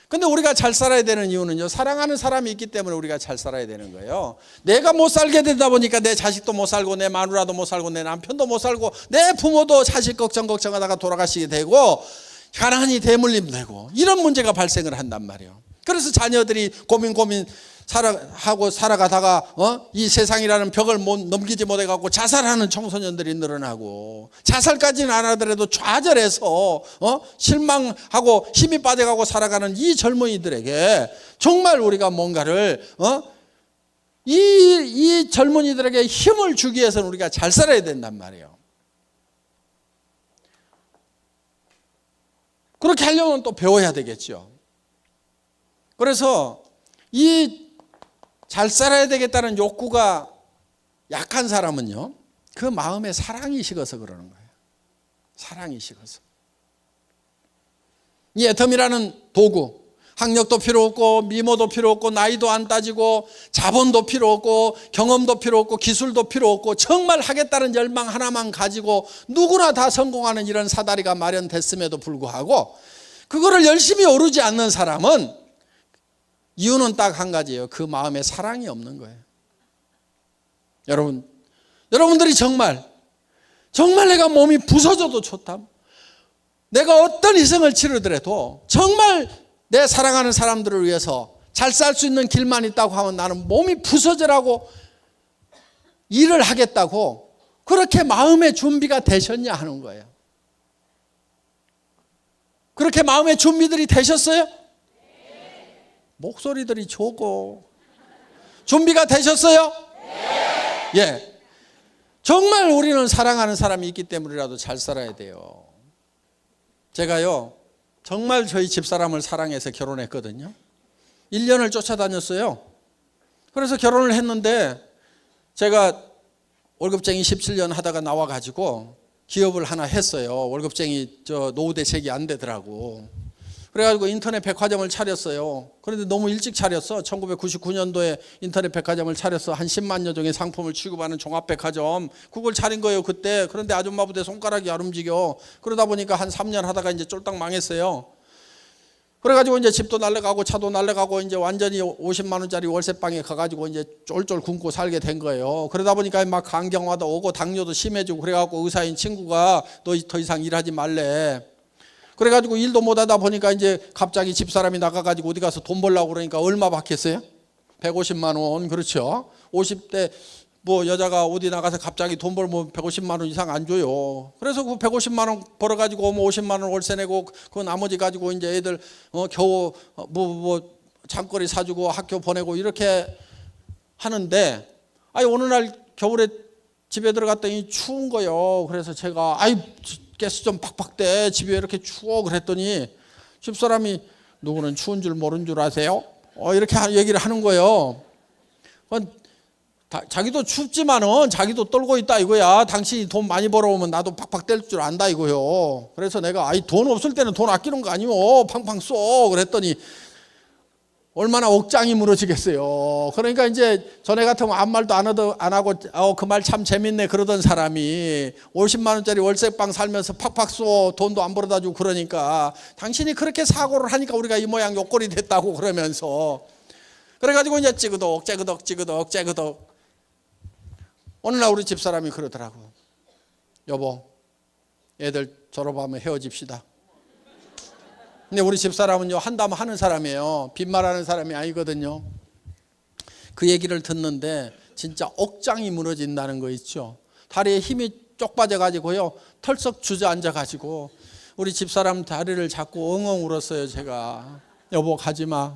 근데 우리가 잘 살아야 되는 이유는요, 사랑하는 사람이 있기 때문에 우리가 잘 살아야 되는 거예요. 내가 못 살게 되다 보니까 내 자식도 못 살고 내 마누라도 못 살고 내 남편도 못 살고 내 부모도 자식 걱정하다가 돌아가시게 되고 가난이 대물림 되고 이런 문제가 발생을 한단 말이에요. 그래서 자녀들이 고민 하고 살아가다가 이 세상이라는 벽을 넘기지 못해갖고 자살하는 청소년들이 늘어나고, 자살까지는 안 하더라도 좌절해서 실망하고 힘이 빠져가고 살아가는 이 젊은이들에게 정말 우리가 뭔가를 이 젊은이들에게 힘을 주기 위해서는 우리가 잘 살아야 된단 말이에요. 그렇게 하려면 또 배워야 되겠죠. 그래서 이 잘 살아야 되겠다는 욕구가 약한 사람은요, 그 마음에 사랑이 식어서 그러는 거예요. 사랑이 식어서. 이 애텀이라는 도구, 학력도 필요 없고 미모도 필요 없고 나이도 안 따지고 자본도 필요 없고 경험도 필요 없고 기술도 필요 없고 정말 하겠다는 열망 하나만 가지고 누구나 다 성공하는 이런 사다리가 마련됐음에도 불구하고 그거를 열심히 오르지 않는 사람은 이유는 딱 한 가지예요. 그 마음에 사랑이 없는 거예요. 여러분들이 정말 내가 몸이 부서져도 좋다, 내가 어떤 희생을 치르더라도 정말 내 사랑하는 사람들을 위해서 잘 살 수 있는 길만 있다고 하면 나는 몸이 부서져라고 일을 하겠다고 그렇게 마음의 준비가 되셨냐 하는 거예요. 그렇게 마음의 준비들이 되셨어요? 목소리들이 좋고. 준비가 되셨어요? 예. 정말 우리는 사랑하는 사람이 있기 때문이라도 잘 살아야 돼요. 제가요, 정말 저희 집사람을 사랑해서 결혼했거든요. 1년을 쫓아다녔어요. 그래서 결혼을 했는데 제가 월급쟁이 17년 하다가 나와가지고 기업을 하나 했어요. 월급쟁이 노후대책이 안 되더라고. 그래가지고 인터넷 백화점을 차렸어요. 그런데 너무 일찍 차렸어. 1999년도에 인터넷 백화점을 차렸어. 한 10만여 종의 상품을 취급하는 종합백화점. 그걸 차린 거예요, 그때. 그런데 아줌마 부대 손가락이 안 움직여. 그러다 보니까 한 3년 하다가 이제 쫄딱 망했어요. 그래가지고 이제 집도 날라가고 차도 날라가고 이제 완전히 50만 원짜리 월세방에 가가지고 이제 쫄쫄 굶고 살게 된 거예요. 그러다 보니까 막 간경화도 오고 당뇨도 심해지고 그래갖고 의사인 친구가 너 더 이상 일하지 말래. 그래가지고 일도 못하다 보니까 이제 갑자기 집사람이 나가가지고 어디 가서 돈 벌려고 그러니까 얼마 받겠어요? 150만 원. 그렇죠. 50대 뭐 여자가 어디 나가서 갑자기 돈 벌면 150만 원 이상 안 줘요. 그래서 그 150만 원 벌어가지고 뭐 50만 원 월세 내고 그 나머지 가지고 이제 애들 겨우 뭐 장거리 사주고 학교 보내고 이렇게 하는데, 아니 어느 날 겨울에 집에 들어갔더니 추운 거요. 그래서 제가 가스 좀 팍팍 대, 집에 왜 이렇게 추워 그랬더니 집사람이 누구는 추운 줄 모르는 줄 아세요? 이렇게 얘기를 하는 거예요.
자기도 춥지만은 자기도 떨고 있다 이거야. 당신이 돈 많이 벌어오면 나도 팍팍 뗄 줄 안다 이거요. 그래서 내가 돈 없을 때는 돈 아끼는 거 아니오. 팡팡 쏘. 그랬더니 얼마나 억장이 무너지겠어요. 그러니까 이제 전에 같으면 아무 말도 안 하고 그 말 참 재밌네 그러던 사람이 50만 원짜리 월세방 살면서 팍팍 쏘 돈도 안 벌어다 주고 그러니까 당신이 그렇게 사고를 하니까 우리가 이 모양 요꼴이 됐다고 그러면서 그래가지고 이제 찌그덕 어느 날 우리 집사람이 그러더라고. 여보, 애들 졸업하면 헤어집시다. 근데 우리 집사람은요 한다면 하는 사람이에요. 빈말하는 사람이 아니거든요. 그 얘기를 듣는데 진짜 억장이 무너진다는 거 있죠. 다리에 힘이 쪽 빠져가지고요 털썩 주저앉아가지고 우리 집사람 다리를 잡고 엉엉 울었어요. 제가 여보 가지마.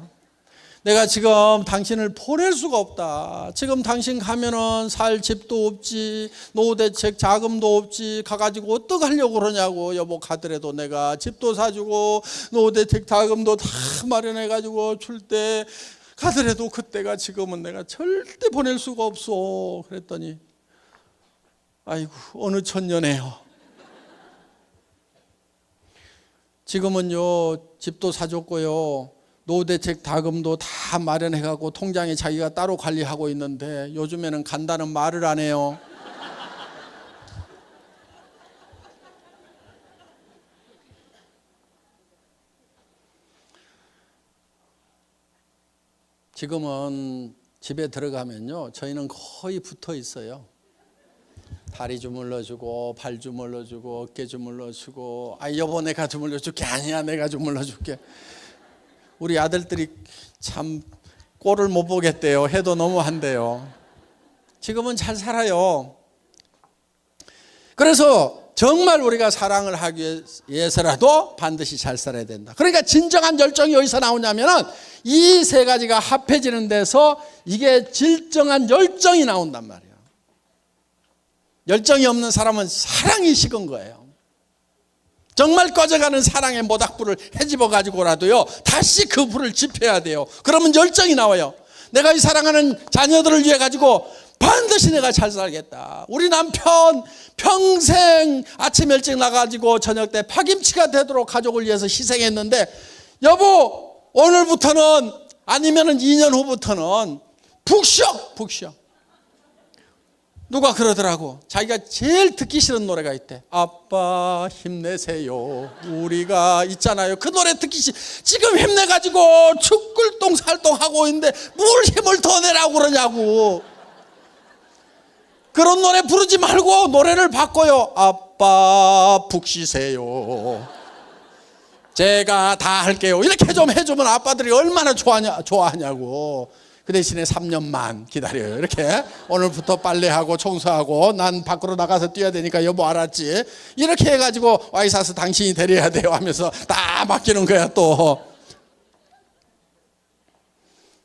내가 지금 당신을 보낼 수가 없다. 지금 당신 가면은 살 집도 없지, 노후대책 자금도 없지, 가가지고 어떡하려고 그러냐고. 여보 가더라도 내가 집도 사주고 노후대책 자금도 다 마련해가지고 줄 때 가더라도 그때가 지금은 내가 절대 보낼 수가 없어. 그랬더니 아이고 어느 천년에요. 지금은요 집도 사줬고요 노후대책 자금도 다 마련해가고 통장에 자기가 따로 관리하고 있는데 요즘에는 간다는 말을 안 해요. 지금은 집에 들어가면요 저희는 거의 붙어 있어요. 다리 주물러주고 발 주물러주고 어깨 주물러주고 여보 내가 주물러줄게. 아니야 내가 주물러줄게. 우리 아들들이 참 꼴을 못 보겠대요. 해도 너무한대요. 지금은 잘 살아요. 그래서 정말 우리가 사랑을 하기 위해서라도 반드시 잘 살아야 된다. 그러니까 진정한 열정이 어디서 나오냐면은 이 세 가지가 합해지는 데서 이게 진정한 열정이 나온단 말이에요. 열정이 없는 사람은 사랑이 식은 거예요. 정말 꺼져가는 사랑의 모닥불을 헤집어 가지고라도요 다시 그 불을 지펴야 돼요. 그러면 열정이 나와요. 내가 이 사랑하는 자녀들을 위해 가지고 반드시 내가 잘 살겠다. 우리 남편 평생 아침 일찍 나가지고 저녁 때 파김치가 되도록 가족을 위해서 희생했는데 여보 오늘부터는 아니면은 2년 후부터는 푹 쉬어. 누가 그러더라고. 자기가 제일 듣기 싫은 노래가 있대. 아빠 힘내세요. 우리가 있잖아요. 그 노래 듣기 지금 힘내가지고 죽글똥 살똥하고 있는데 뭘 힘을 더 내라고 그러냐고. 그런 노래 부르지 말고 노래를 바꿔요. 아빠 푹 쉬세요. 제가 다 할게요. 이렇게 좀 해주면 아빠들이 얼마나 좋아하냐고. 그 대신에 3년만 기다려요. 이렇게 오늘부터 빨래하고 청소하고 난 밖으로 나가서 뛰어야 되니까 여보 알았지? 이렇게 해가지고 와이사스 당신이 데려야 돼요 하면서 다 맡기는 거야. 또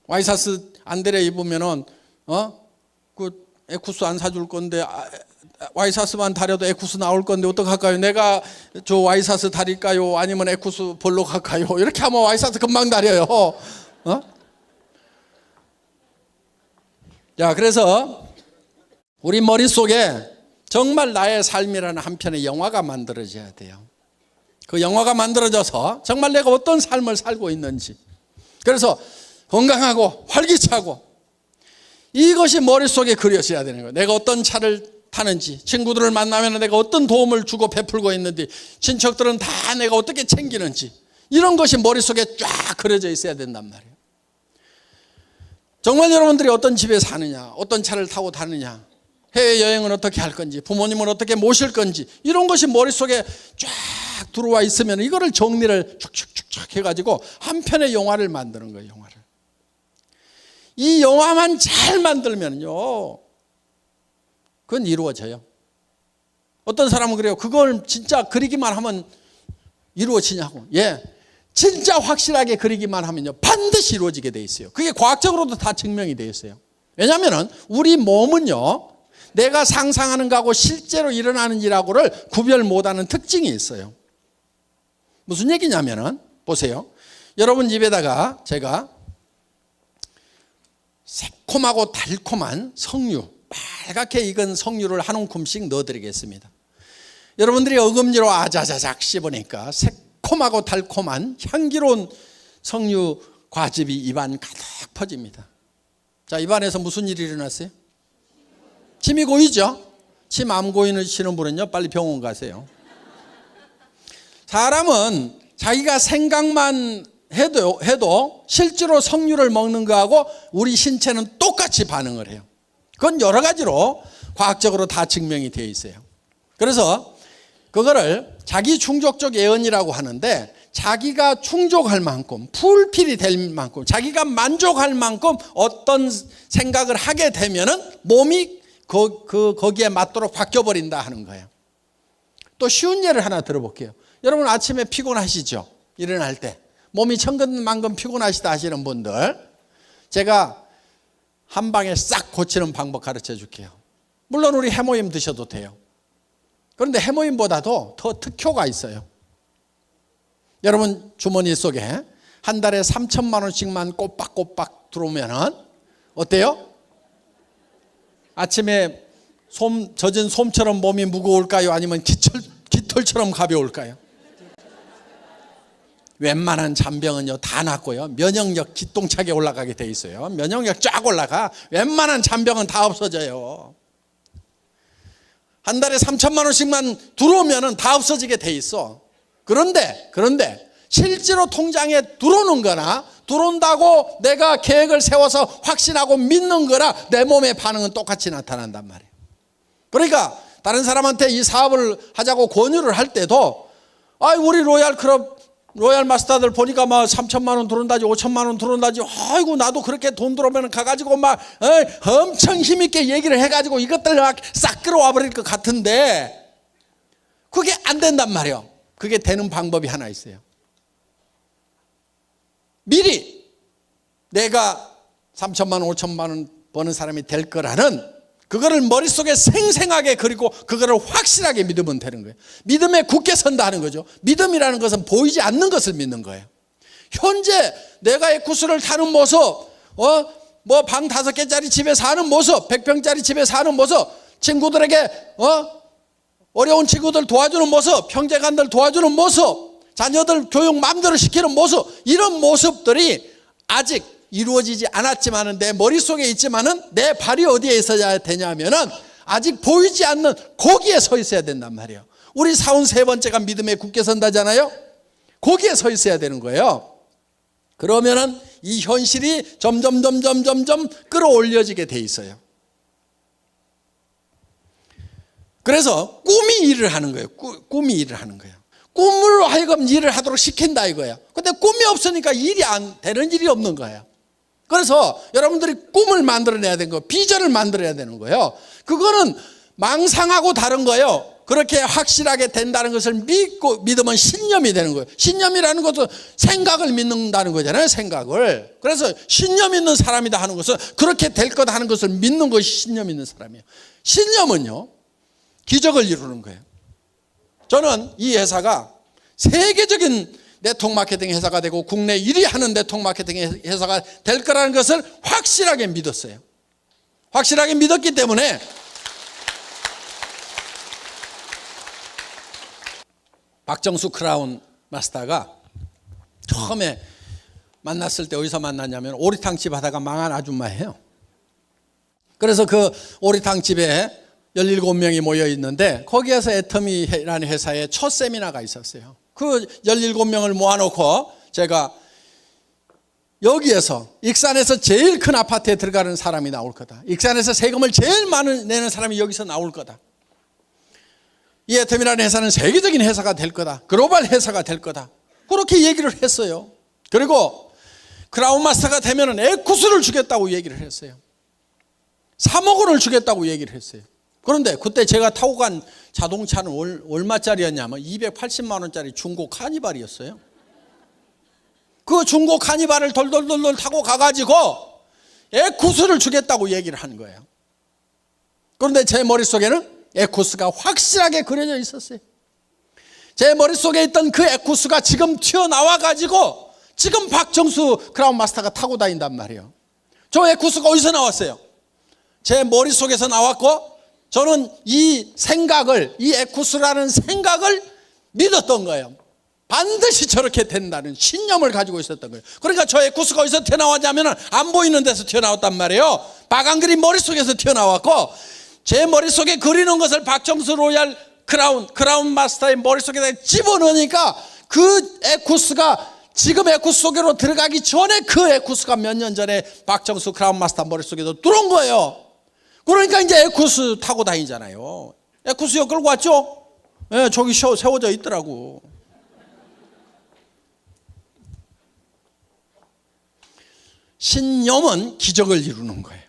와이사스 안 데려 입으면은 그 에쿠스 안 사줄 건데 와이사스만 다려도 에쿠스 나올 건데 어떡할까요? 내가 저 와이사스 다릴까요? 아니면 에쿠스 볼로 갈까요? 이렇게 하면 와이사스 금방 다려요. 자, 그래서 우리 머릿속에 정말 나의 삶이라는 한 편의 영화가 만들어져야 돼요. 그 영화가 만들어져서 정말 내가 어떤 삶을 살고 있는지. 그래서 건강하고 활기차고 이것이 머릿속에 그려져야 되는 거예요. 내가 어떤 차를 타는지, 친구들을 만나면 내가 어떤 도움을 주고 베풀고 있는지, 친척들은 다 내가 어떻게 챙기는지, 이런 것이 머릿속에 쫙 그려져 있어야 된단 말이에요. 정말 여러분들이 어떤 집에 사느냐, 어떤 차를 타고 다느냐, 해외여행은 어떻게 할 건지, 부모님은 어떻게 모실 건지, 이런 것이 머릿속에 쫙 들어와 있으면 이거를 정리를 쭉쭉쭉 해가지고 한 편의 영화를 만드는 거예요. 영화를. 이 영화만 잘 만들면요 그건 이루어져요. 어떤 사람은 그래요. 그걸 진짜 그리기만 하면 이루어지냐고. 예, 진짜 확실하게 그리기만 하면요 반드시 이루어지게 돼 있어요. 그게 과학적으로도 다 증명이 돼 있어요. 왜냐하면 우리 몸은요 내가 상상하는 거하고 실제로 일어나는 일하고를 구별 못하는 특징이 있어요. 무슨 얘기냐면은 보세요. 여러분 집에다가 제가 새콤하고 달콤한 석류, 빨갛게 익은 석류를 한 움큼씩 넣어드리겠습니다. 여러분들이 어금니로 아자자작 씹으니까 새콤하고 달콤한 향기로운 석류 과즙이 입안 가득 퍼집니다. 자, 입안에서 무슨 일이 일어났어요? 침이 고이죠? 침 안 고이시는 분은요, 빨리 병원 가세요. 사람은 자기가 생각만 해도 실제로 석류를 먹는 거하고 우리 신체는 똑같이 반응을 해요. 그건 여러 가지로 과학적으로 다 증명이 되어 있어요. 그래서 그거를 자기 충족적 예언이라고 하는데, 자기가 충족할 만큼, 풀필이 될 만큼, 자기가 만족할 만큼 어떤 생각을 하게 되면은 몸이 거기에 맞도록 바뀌어버린다 하는 거예요. 또 쉬운 예를 하나 들어볼게요. 여러분 아침에 피곤하시죠? 일어날 때 몸이 천근만근 피곤하시다 하시는 분들, 제가 한 방에 싹 고치는 방법 가르쳐 줄게요. 물론 우리 해모임 드셔도 돼요. 그런데 해모임보다도 더 특효가 있어요. 여러분 주머니 속에 한 달에 3천만 원씩만 꼬박꼬박 들어오면은 어때요? 아침에 젖은 솜처럼 몸이 무거울까요? 아니면 깃털처럼 가벼울까요? 웬만한 잔병은요 다 낫고요, 면역력 기똥차게 올라가게 돼 있어요. 면역력 쫙 올라가. 웬만한 잔병은 다 없어져요. 한 달에 3천만 원씩만 들어오면은 다 없어지게 돼 있어. 그런데 실제로 통장에 들어오는 거나 들어온다고 내가 계획을 세워서 확신하고 믿는 거나 내 몸의 반응은 똑같이 나타난단 말이에요. 그러니까 다른 사람한테 이 사업을 하자고 권유를 할 때도, 우리 로얄 마스터들 보니까 막 3천만 원 들어온다지 5천만 원 들어온다지, 아이고 나도 그렇게 돈 들어오면 가가지고 막 엄청 힘있게 얘기를 해가지고 이것들 막 싹 끌어와 버릴 것 같은데, 그게 안 된단 말이에요. 그게 되는 방법이 하나 있어요. 미리 내가 3천만 원 5천만 원 버는 사람이 될 거라는 그거를 머릿속에 생생하게 그리고 그거를 확실하게 믿으면 되는 거예요. 믿음에 굳게 선다 하는 거죠. 믿음이라는 것은 보이지 않는 것을 믿는 거예요. 현재 내가 에쿠스를 타는 모습, 방 5개짜리 집에 사는 모습, 100평짜리 집에 사는 모습, 친구들에게 어려운 친구들 도와주는 모습, 형제간들 도와주는 모습, 자녀들 교육 마음대로 시키는 모습, 이런 모습들이 아직 이루어지지 않았지만은 내 머릿속에 있지만은 내 발이 어디에 있어야 되냐면은 아직 보이지 않는 거기에 서 있어야 된단 말이에요. 우리 사운 세 번째가 믿음에 굳게 선다잖아요. 거기에 서 있어야 되는 거예요. 그러면은 이 현실이 점점 끌어올려지게 돼 있어요. 그래서 꿈이 일을 하는 거예요. 꿈이 일을 하는 거예요. 꿈으로 하여금 일을 하도록 시킨다 이거예요. 근데 꿈이 없으니까 일이 안 되는 일이 없는 거예요. 그래서 여러분들이 꿈을 만들어내야 되는 거예요. 비전을 만들어야 되는 거예요. 그거는 망상하고 다른 거예요. 그렇게 확실하게 된다는 것을 믿으면 신념이 되는 거예요. 신념이라는 것은 생각을 믿는다는 거잖아요. 생각을. 그래서 신념 있는 사람이다 하는 것은 그렇게 될 거다 하는 것을 믿는 것이 신념 있는 사람이에요. 신념은요 기적을 이루는 거예요. 저는 이 회사가 세계적인 네트워크 마케팅 회사가 되고 국내 1위 하는 네트워크 마케팅 회사가 될 거라는 것을 확실하게 믿었어요. 확실하게 믿었기 때문에 박정수 크라운 마스터가 처음에 만났을 때 어디서 만났냐면 오리탕집 하다가 망한 아줌마예요. 그래서 그 오리탕집에 17명이 모여 있는데 거기에서 애터미라는 회사에 첫 세미나가 있었어요. 그 17명을 모아놓고 제가 여기에서 익산에서 제일 큰 아파트에 들어가는 사람이 나올 거다. 익산에서 세금을 제일 많이 내는 사람이 여기서 나올 거다. 이 애터미라는 회사는 세계적인 회사가 될 거다. 글로벌 회사가 될 거다. 그렇게 얘기를 했어요. 그리고 크라운 마스터가 되면은 에쿠스를 주겠다고 얘기를 했어요. 3억 원을 주겠다고 얘기를 했어요. 그런데 그때 제가 타고 간 자동차는 얼마짜리였냐면 280만 원짜리 중고 카니발이었어요. 그 중고 카니발을 돌돌돌돌 타고 가가지고 에쿠스를 주겠다고 얘기를 한 거예요. 그런데 제 머릿속에는 에쿠스가 확실하게 그려져 있었어요. 제 머릿속에 있던 그 에쿠스가 지금 튀어나와가지고 지금 박정수 크라운 마스터가 타고 다닌단 말이에요. 저 에쿠스가 어디서 나왔어요? 제 머릿속에서 나왔고 저는 이 생각을, 이 에쿠스라는 생각을 믿었던 거예요. 반드시 저렇게 된다는 신념을 가지고 있었던 거예요. 그러니까 저 에쿠스가 어디서 튀어나왔냐면 안 보이는 데서 튀어나왔단 말이에요. 빨간 그림 머릿속에서 튀어나왔고 제 머릿속에 그리는 것을 박정수 로얄 크라운 마스터의 머릿속에다 집어넣으니까 그 에쿠스가 지금 에쿠스 속으로 들어가기 전에 그 에쿠스가 몇 년 전에 박정수 크라운 마스터 머릿속에도 들어온 거예요. 그러니까 이제 에쿠스 타고 다니잖아요. 에쿠스역 끌고 왔죠? 네, 저기 세워져 있더라고. 신념은 기적을 이루는 거예요.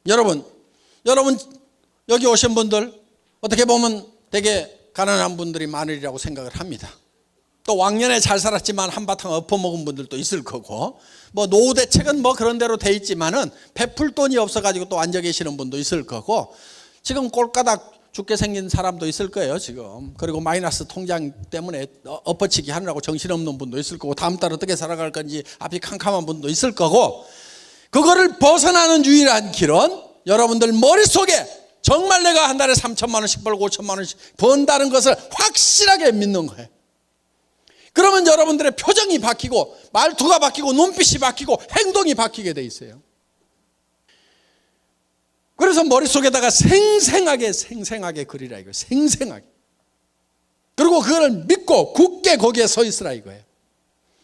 여러분 여기 오신 분들 어떻게 보면 되게 가난한 분들이 많으리라고 생각을 합니다. 또 왕년에 잘 살았지만 한바탕 엎어먹은 분들도 있을 거고 뭐 노후 대책은 뭐 그런 대로 돼 있지만은 베풀 돈이 없어가지고 또 앉아 계시는 분도 있을 거고 지금 꼴까닥 죽게 생긴 사람도 있을 거예요 지금. 그리고 마이너스 통장 때문에 엎어치기 하느라고 정신없는 분도 있을 거고 다음 달 어떻게 살아갈 건지 앞이 캄캄한 분도 있을 거고 그거를 벗어나는 유일한 길은 여러분들 머릿속에 정말 내가 한 달에 3천만 원씩 벌고 5천만 원씩 번다는 것을 확실하게 믿는 거예요. 그러면 여러분들의 표정이 바뀌고 말투가 바뀌고 눈빛이 바뀌고 행동이 바뀌게 돼 있어요. 그래서 머릿속에다가 생생하게 그리라 이거예요. 생생하게. 그리고 그걸 믿고 굳게 거기에 서 있으라 이거예요.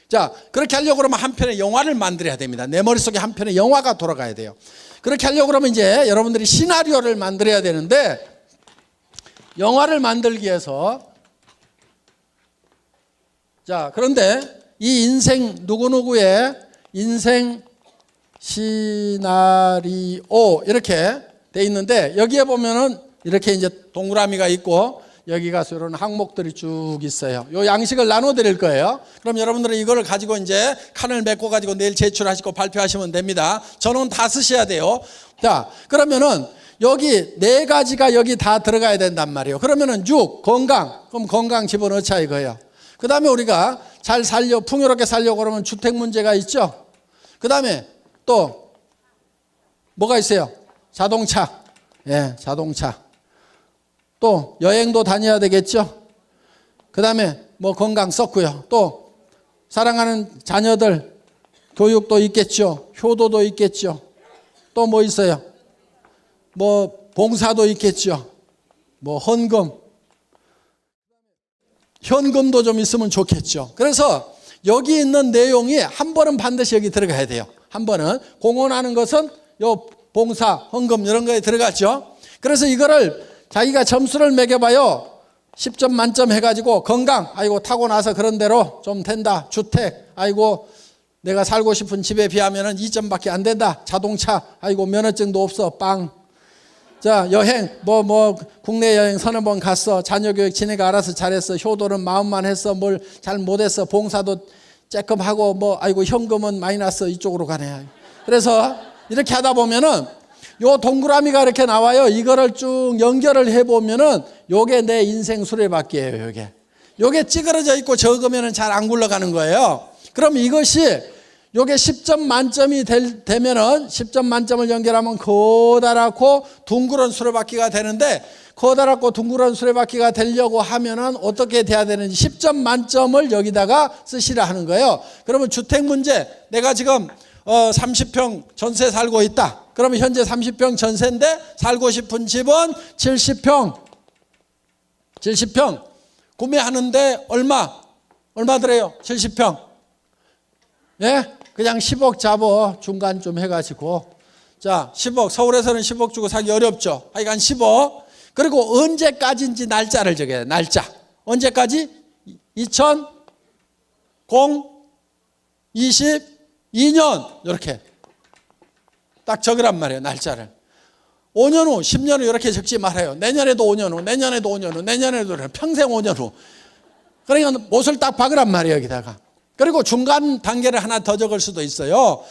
자, 그렇게 하려고 그러면 한 편의 영화를 만들어야 됩니다. 내 머릿속에 한 편의 영화가 돌아가야 돼요. 그렇게 하려고 그러면 이제 여러분들이 시나리오를 만들어야 되는데 영화를 만들기 위해서 자, 그런데 이 인생 누구누구의 인생 시나리오 이렇게 돼 있는데 여기에 보면은 이렇게 이제 동그라미가 있고 여기가 이런 항목들이 쭉 있어요. 요 양식을 나눠 드릴 거예요. 그럼 여러분들은 이걸 가지고 이제 칸을 메꿔 가지고 내일 제출하시고 발표하시면 됩니다. 전원 다 쓰셔야 돼요. 자, 그러면은 여기 네 가지가 여기 다 들어가야 된단 말이에요. 그러면은 6 건강, 그럼 건강 집어넣자 이거예요. 그 다음에 우리가 잘 풍요롭게 살려고 그러면 주택 문제가 있죠. 그 다음에 또 뭐가 있어요? 자동차. 예, 자동차. 또 여행도 다녀야 되겠죠. 그 다음에 뭐 건강 썼고요. 또 사랑하는 자녀들 교육도 있겠죠. 효도도 있겠죠. 또 뭐 있어요? 뭐 봉사도 있겠죠. 뭐 헌금. 현금도 좀 있으면 좋겠죠. 그래서 여기 있는 내용이 한 번은 반드시 여기 들어가야 돼요. 한 번은 공헌하는 것은 요 봉사, 헌금 이런 거에 들어갔죠. 그래서 이거를 자기가 점수를 매겨봐요. 10점 만점 해가지고 건강, 아이고 타고나서 그런 대로 좀 된다. 주택, 아이고 내가 살고 싶은 집에 비하면 2점밖에 안 된다. 자동차, 아이고 면허증도 없어. 빵. 자, 여행, 국내 여행 서너 번 갔어. 자녀 교육 지네가 알아서 잘했어. 효도는 마음만 했어. 뭘 잘 못했어. 봉사도 쬐끔하고 아이고 현금은 마이너스 이쪽으로 가네. 그래서 이렇게 하다 보면은 요 동그라미가 이렇게 나와요. 이거를 쭉 연결을 해보면은 요게 내 인생 수레바퀴예요. 요게 찌그러져 있고 적으면은 잘 안 굴러가는 거예요. 그럼 이것이 요게 10점 만점이 되면은 10점 만점을 연결하면 커다랗고 둥그런 수레바퀴가 되는데 커다랗고 둥그런 수레바퀴가 되려고 하면은 어떻게 돼야 되는지 10점 만점을 여기다가 쓰시라 하는 거예요. 그러면 주택 문제, 내가 지금 30평 전세 살고 있다. 그러면 현재 30평 전세인데 살고 싶은 집은 70평 구매하는데 얼마 들어요? 70평. 예? 그냥 10억 잡어 중간 좀 해가지고 자 10억 서울에서는 10억 주고 사기 어렵죠. 하여간 10억. 그리고 언제까지인지 날짜를 적어야 돼. 날짜 언제까지? 2022년 이렇게 딱 적으란 말이에요. 날짜를 5년 후 10년 후 이렇게 적지 말아요. 내년에도 5년 후 내년에도 5년 후 내년에도 평생 5년 후. 그러니까 못을 딱 박으란 말이에요. 여기다가. 그리고 중간 단계를 하나 더 적을 수도 있어요.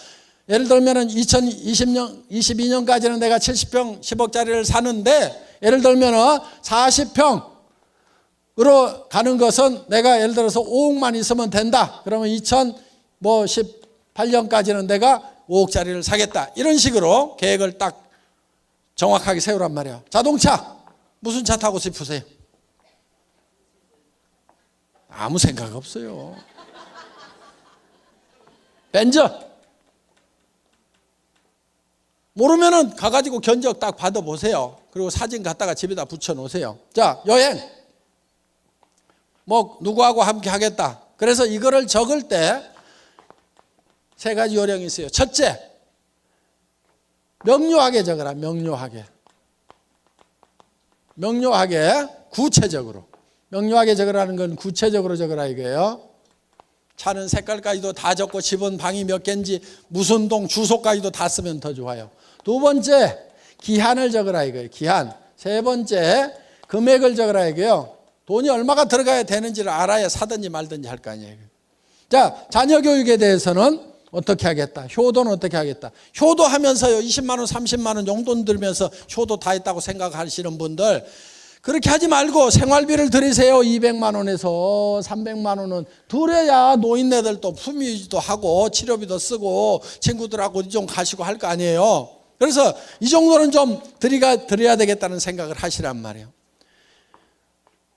예를 들면 2022년까지는 내가 70평 10억짜리를 사는데 예를 들면 40평으로 가는 것은 내가 예를 들어서 5억만 있으면 된다. 그러면 2018년까지는 내가 5억짜리를 사겠다. 이런 식으로 계획을 딱 정확하게 세우란 말이에요. 자동차 무슨 차 타고 싶으세요? 아무 생각 없어요. 벤츠. 모르면은 가가지고 견적 딱 받아보세요. 그리고 사진 갖다가 집에다 붙여놓으세요. 자, 여행. 뭐 누구하고 함께 하겠다. 그래서 이거를 적을 때 세 가지 요령이 있어요. 첫째, 명료하게 적어라. 명료하게, 구체적으로. 명료하게 적으라는 건 구체적으로 적으라 이거예요. 차는 색깔까지도 다 적고 집은 방이 몇 개인지 무슨 동 주소까지도 다 쓰면 더 좋아요. 두 번째, 기한을 적으라 이거예요. 기한. 세 번째, 금액을 적으라 이거예요. 돈이 얼마가 들어가야 되는지를 알아야 사든지 말든지 할 거 아니에요. 자, 자녀 교육에 대해서는 어떻게 하겠다. 효도는 어떻게 하겠다. 효도하면서요 20만 원 30만 원 용돈 들면서 효도 다 했다고 생각하시는 분들, 그렇게 하지 말고 생활비를 들이세요. 200만 원에서 300만 원은 들여야 노인네들도 품위도 하고 치료비도 쓰고 친구들하고 좀 가시고 할 거 아니에요. 그래서 이 정도는 좀 드려야 되겠다는 생각을 하시란 말이에요.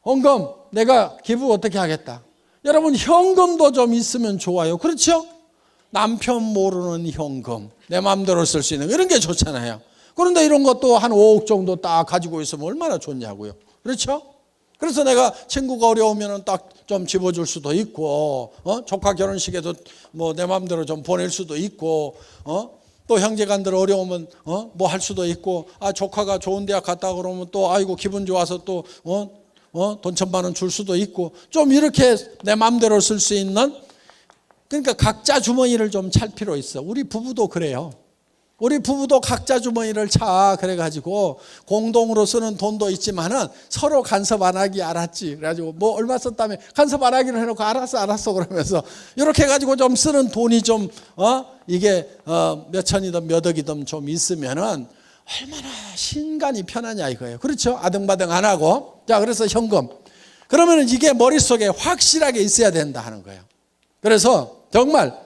헌금, 내가 기부 어떻게 하겠다. 여러분, 현금도 좀 있으면 좋아요. 그렇죠? 남편 모르는 현금, 내 마음대로 쓸 수 있는 이런 게 좋잖아요. 그런데 이런 것도 한 5억 정도 딱 가지고 있으면 얼마나 좋냐고요. 그렇죠? 그래서 내가 친구가 어려우면 딱 좀 집어줄 수도 있고, 조카 결혼식에도 뭐 내 마음대로 좀 보낼 수도 있고, 또 형제간들 어려우면 뭐 할 수도 있고, 아 조카가 좋은 대학 갔다 그러면 또 아이고 기분 좋아서 또 돈 1,000만 원 줄 수도 있고, 좀 이렇게 내 마음대로 쓸 수 있는, 그러니까 각자 주머니를 좀 찰 필요 있어. 우리 부부도 그래요. 우리 부부도 각자 주머니를 차. 그래가지고 공동으로 쓰는 돈도 있지만은 서로 간섭 안 하기. 알았지? 그래가지고 뭐 얼마 썼다며 간섭 안 하기로 해놓고 알았어 그러면서 이렇게 해가지고 좀 쓰는 돈이 좀 이게 몇 천이든 몇 억이든 좀 있으면은 얼마나 신간이 편하냐 이거예요. 그렇죠? 아등바등 안 하고. 자, 그래서 현금. 그러면은 이게 머릿속에 확실하게 있어야 된다 하는 거예요. 그래서 정말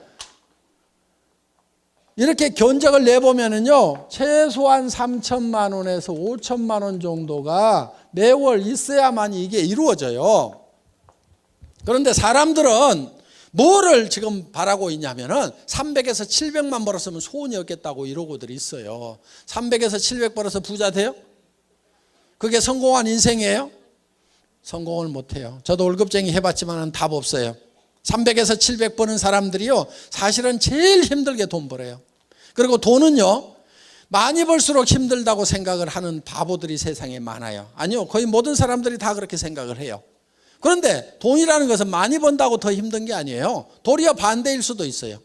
이렇게 견적을 내보면은요, 최소한 3천만 원에서 5천만 원 정도가 매월 있어야만 이게 이루어져요. 그런데 사람들은 뭐를 지금 바라고 있냐면은 300에서 700만 벌었으면 소원이 없겠다고 이러고들 있어요. 300에서 700 벌어서 부자 돼요? 그게 성공한 인생이에요? 성공을 못해요. 저도 월급쟁이 해봤지만 답 없어요. 300에서 700 버는 사람들이요, 사실은 제일 힘들게 돈 벌어요. 그리고 돈은요, 많이 벌수록 힘들다고 생각을 하는 바보들이 세상에 많아요. 아니요, 거의 모든 사람들이 다 그렇게 생각을 해요. 그런데 돈이라는 것은 많이 번다고 더 힘든 게 아니에요. 도리어 반대일 수도 있어요.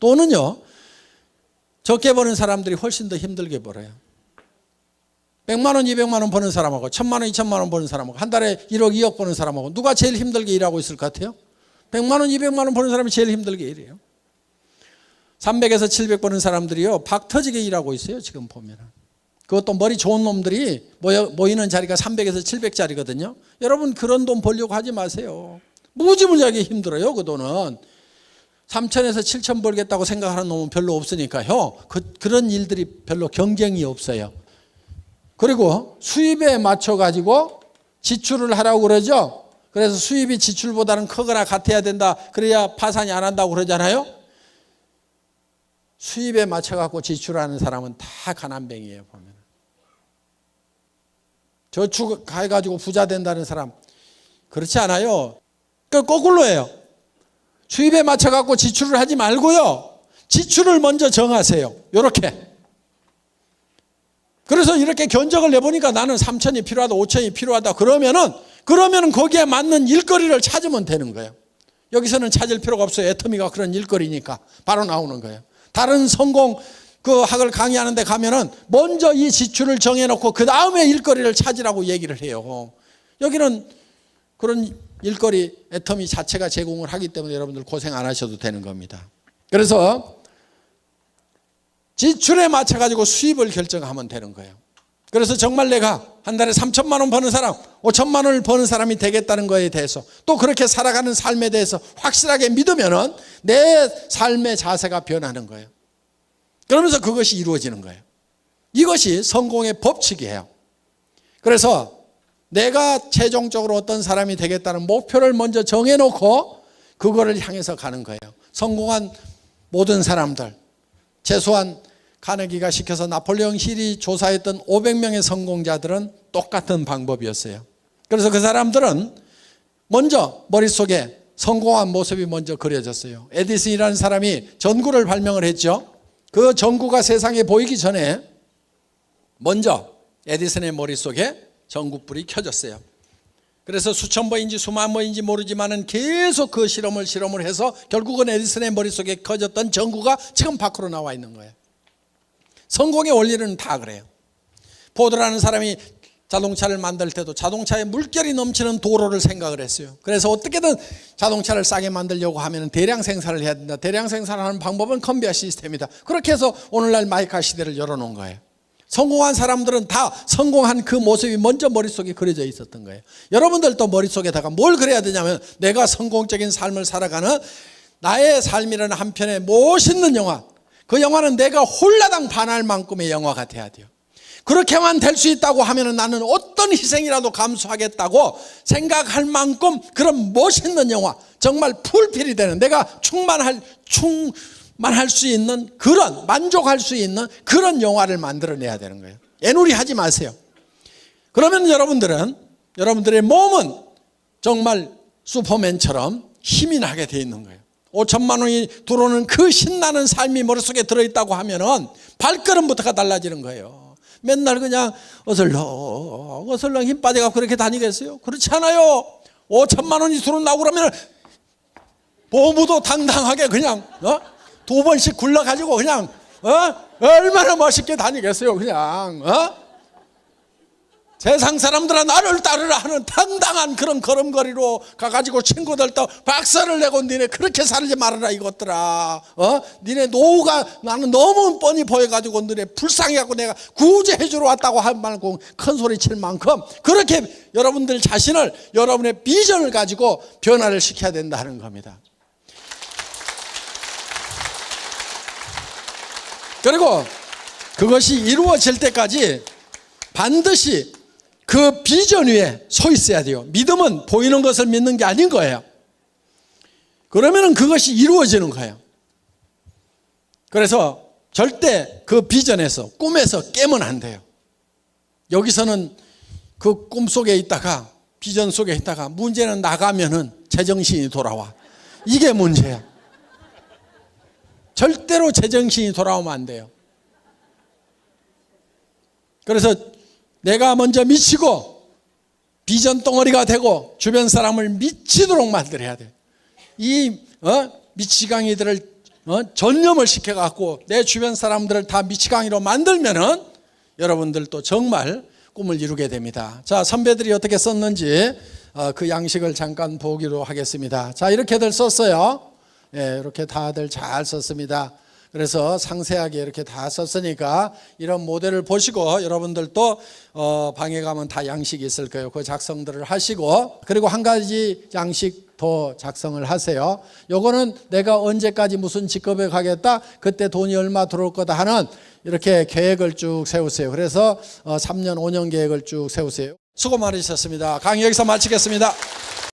돈은요, 적게 버는 사람들이 훨씬 더 힘들게 벌어요. 100만 원, 200만 원 버는 사람하고 1000만 원, 2000만 원 버는 사람하고 한 달에 1억, 2억 버는 사람하고 누가 제일 힘들게 일하고 있을 것 같아요? 100만 원, 200만 원 버는 사람이 제일 힘들게 일해요. 300에서 700 버는 사람들이요, 박 터지게 일하고 있어요. 지금 보면. 그것도 머리 좋은 놈들이 모이는 자리가 300에서 700짜리거든요. 여러분, 그런 돈 벌려고 하지 마세요. 무지무지하게 힘들어요. 그 돈은 3천에서 7천 벌겠다고 생각하는 놈은 별로 없으니까요. 그런 일들이 별로 경쟁이 없어요. 그리고 수입에 맞춰 가지고 지출을 하라고 그러죠. 그래서 수입이 지출보다는 크거나 같아야 된다. 그래야 파산이 안 한다고 그러잖아요. 수입에 맞춰 갖고 지출하는 사람은 다 가난뱅이에요. 보면 저축해 가지고 부자 된다는 사람 그렇지 않아요. 그 거꾸로예요. 수입에 맞춰 갖고 지출을 하지 말고요, 지출을 먼저 정하세요. 이렇게. 그래서 이렇게 견적을 내보니까 나는 3천이 필요하다, 5천이 필요하다. 그러면은 거기에 맞는 일거리를 찾으면 되는 거예요. 여기서는 찾을 필요가 없어요. 애터미가 그런 일거리니까 바로 나오는 거예요. 다른 성공 그 학을 강의하는 데 가면은 먼저 이 지출을 정해놓고 그 다음에 일거리를 찾으라고 얘기를 해요. 여기는 그런 일거리 애터미 자체가 제공을 하기 때문에 여러분들 고생 안 하셔도 되는 겁니다. 그래서 지출에 맞춰가지고 수입을 결정하면 되는 거예요. 그래서 정말 내가 한 달에 3천만 원 버는 사람, 5천만 원을 버는 사람이 되겠다는 거에 대해서, 또 그렇게 살아가는 삶에 대해서 확실하게 믿으면은 내 삶의 자세가 변하는 거예요. 그러면서 그것이 이루어지는 거예요. 이것이 성공의 법칙이에요. 그래서 내가 최종적으로 어떤 사람이 되겠다는 목표를 먼저 정해놓고 그거를 향해서 가는 거예요. 성공한 모든 사람들, 최소한 카네기가 시켜서 나폴레옹 힐이 조사했던 500명의 성공자들은 똑같은 방법이었어요. 그래서 그 사람들은 먼저 머릿속에 성공한 모습이 먼저 그려졌어요. 에디슨이라는 사람이 전구를 발명을 했죠. 그 전구가 세상에 보이기 전에 먼저 에디슨의 머릿속에 전구불이 켜졌어요. 그래서 수천 번인지 수만 번인지 모르지만은 계속 그 실험을 해서 결국은 에디슨의 머릿속에 켜졌던 전구가 지금 밖으로 나와 있는 거예요. 성공의 원리는 다 그래요. 포드라는 사람이 자동차를 만들 때도 자동차에 물결이 넘치는 도로를 생각을 했어요. 그래서 어떻게든 자동차를 싸게 만들려고 하면 대량 생산을 해야 된다. 대량 생산하는 방법은 컨베이어 시스템이다. 그렇게 해서 오늘날 마이카 시대를 열어놓은 거예요. 성공한 사람들은 다 성공한 그 모습이 먼저 머릿속에 그려져 있었던 거예요. 여러분들도 머릿속에다가 뭘 그려야 되냐면 내가 성공적인 삶을 살아가는 나의 삶이라는 한 편의 멋있는 영화, 그 영화는 내가 홀라당 반할 만큼의 영화가 돼야 돼요. 그렇게만 될 수 있다고 하면 나는 어떤 희생이라도 감수하겠다고 생각할 만큼 그런 멋있는 영화, 정말 풀필이 되는, 내가 충만할 수 있는 그런, 만족할 수 있는 그런 영화를 만들어내야 되는 거예요. 애누리 하지 마세요. 그러면 여러분들의 몸은 정말 슈퍼맨처럼 힘이 나게 돼 있는 거예요. 5천만 원이 들어오는 그 신나는 삶이 머릿속에 들어있다고 하면은 발걸음부터가 달라지는 거예요. 맨날 그냥 어슬렁 힘 빠져갖고 그렇게 다니겠어요? 그렇지 않아요. 5천만 원이 들어온다고 그러면 보무도 당당하게 그냥 두 번씩 굴러가지고 그냥 얼마나 멋있게 다니겠어요. 그냥 세상 사람들은 나를 따르라 하는 당당한 그런 걸음걸이로 가가지고 친구들도 박수를 내고 니네 그렇게 살지 말아라 이것들아. 니네 노후가 나는 너무 뻔히 보여가지고 너네 불쌍해갖고 내가 구제해 주러 왔다고 할 만큼 큰 소리 칠 만큼 그렇게 여러분들 자신을, 여러분의 비전을 가지고 변화를 시켜야 된다는 겁니다. 그리고 그것이 이루어질 때까지 반드시 그 비전 위에 서 있어야 돼요. 믿음은 보이는 것을 믿는 게 아닌 거예요. 그러면 그것이 이루어지는 거예요. 그래서 절대 그 비전에서, 꿈에서 깨면 안 돼요. 여기서는 그 꿈 속에 있다가, 비전 속에 있다가 문제는 나가면은 제정신이 돌아와. 이게 문제야. 절대로 제정신이 돌아오면 안 돼요. 그래서 내가 먼저 미치고 비전 덩어리가 되고 주변 사람을 미치도록 만들어야 돼. 이 미치광이들을 전념을 시켜갖고 내 주변 사람들을 다 미치광이로 만들면은 여러분들도 정말 꿈을 이루게 됩니다. 자, 선배들이 어떻게 썼는지 그 양식을 잠깐 보기로 하겠습니다. 자, 이렇게들 썼어요. 예, 이렇게 다들 잘 썼습니다. 그래서 상세하게 이렇게 다 썼으니까 이런 모델을 보시고 여러분들도 방에 가면 다 양식이 있을 거예요. 그 작성들을 하시고, 그리고 한 가지 양식 더 작성을 하세요. 요거는 내가 언제까지 무슨 직업에 가겠다, 그때 돈이 얼마 들어올 거다 하는 이렇게 계획을 쭉 세우세요. 그래서 3년 5년 계획을 쭉 세우세요. 수고 많으셨습니다. 강의 여기서 마치겠습니다.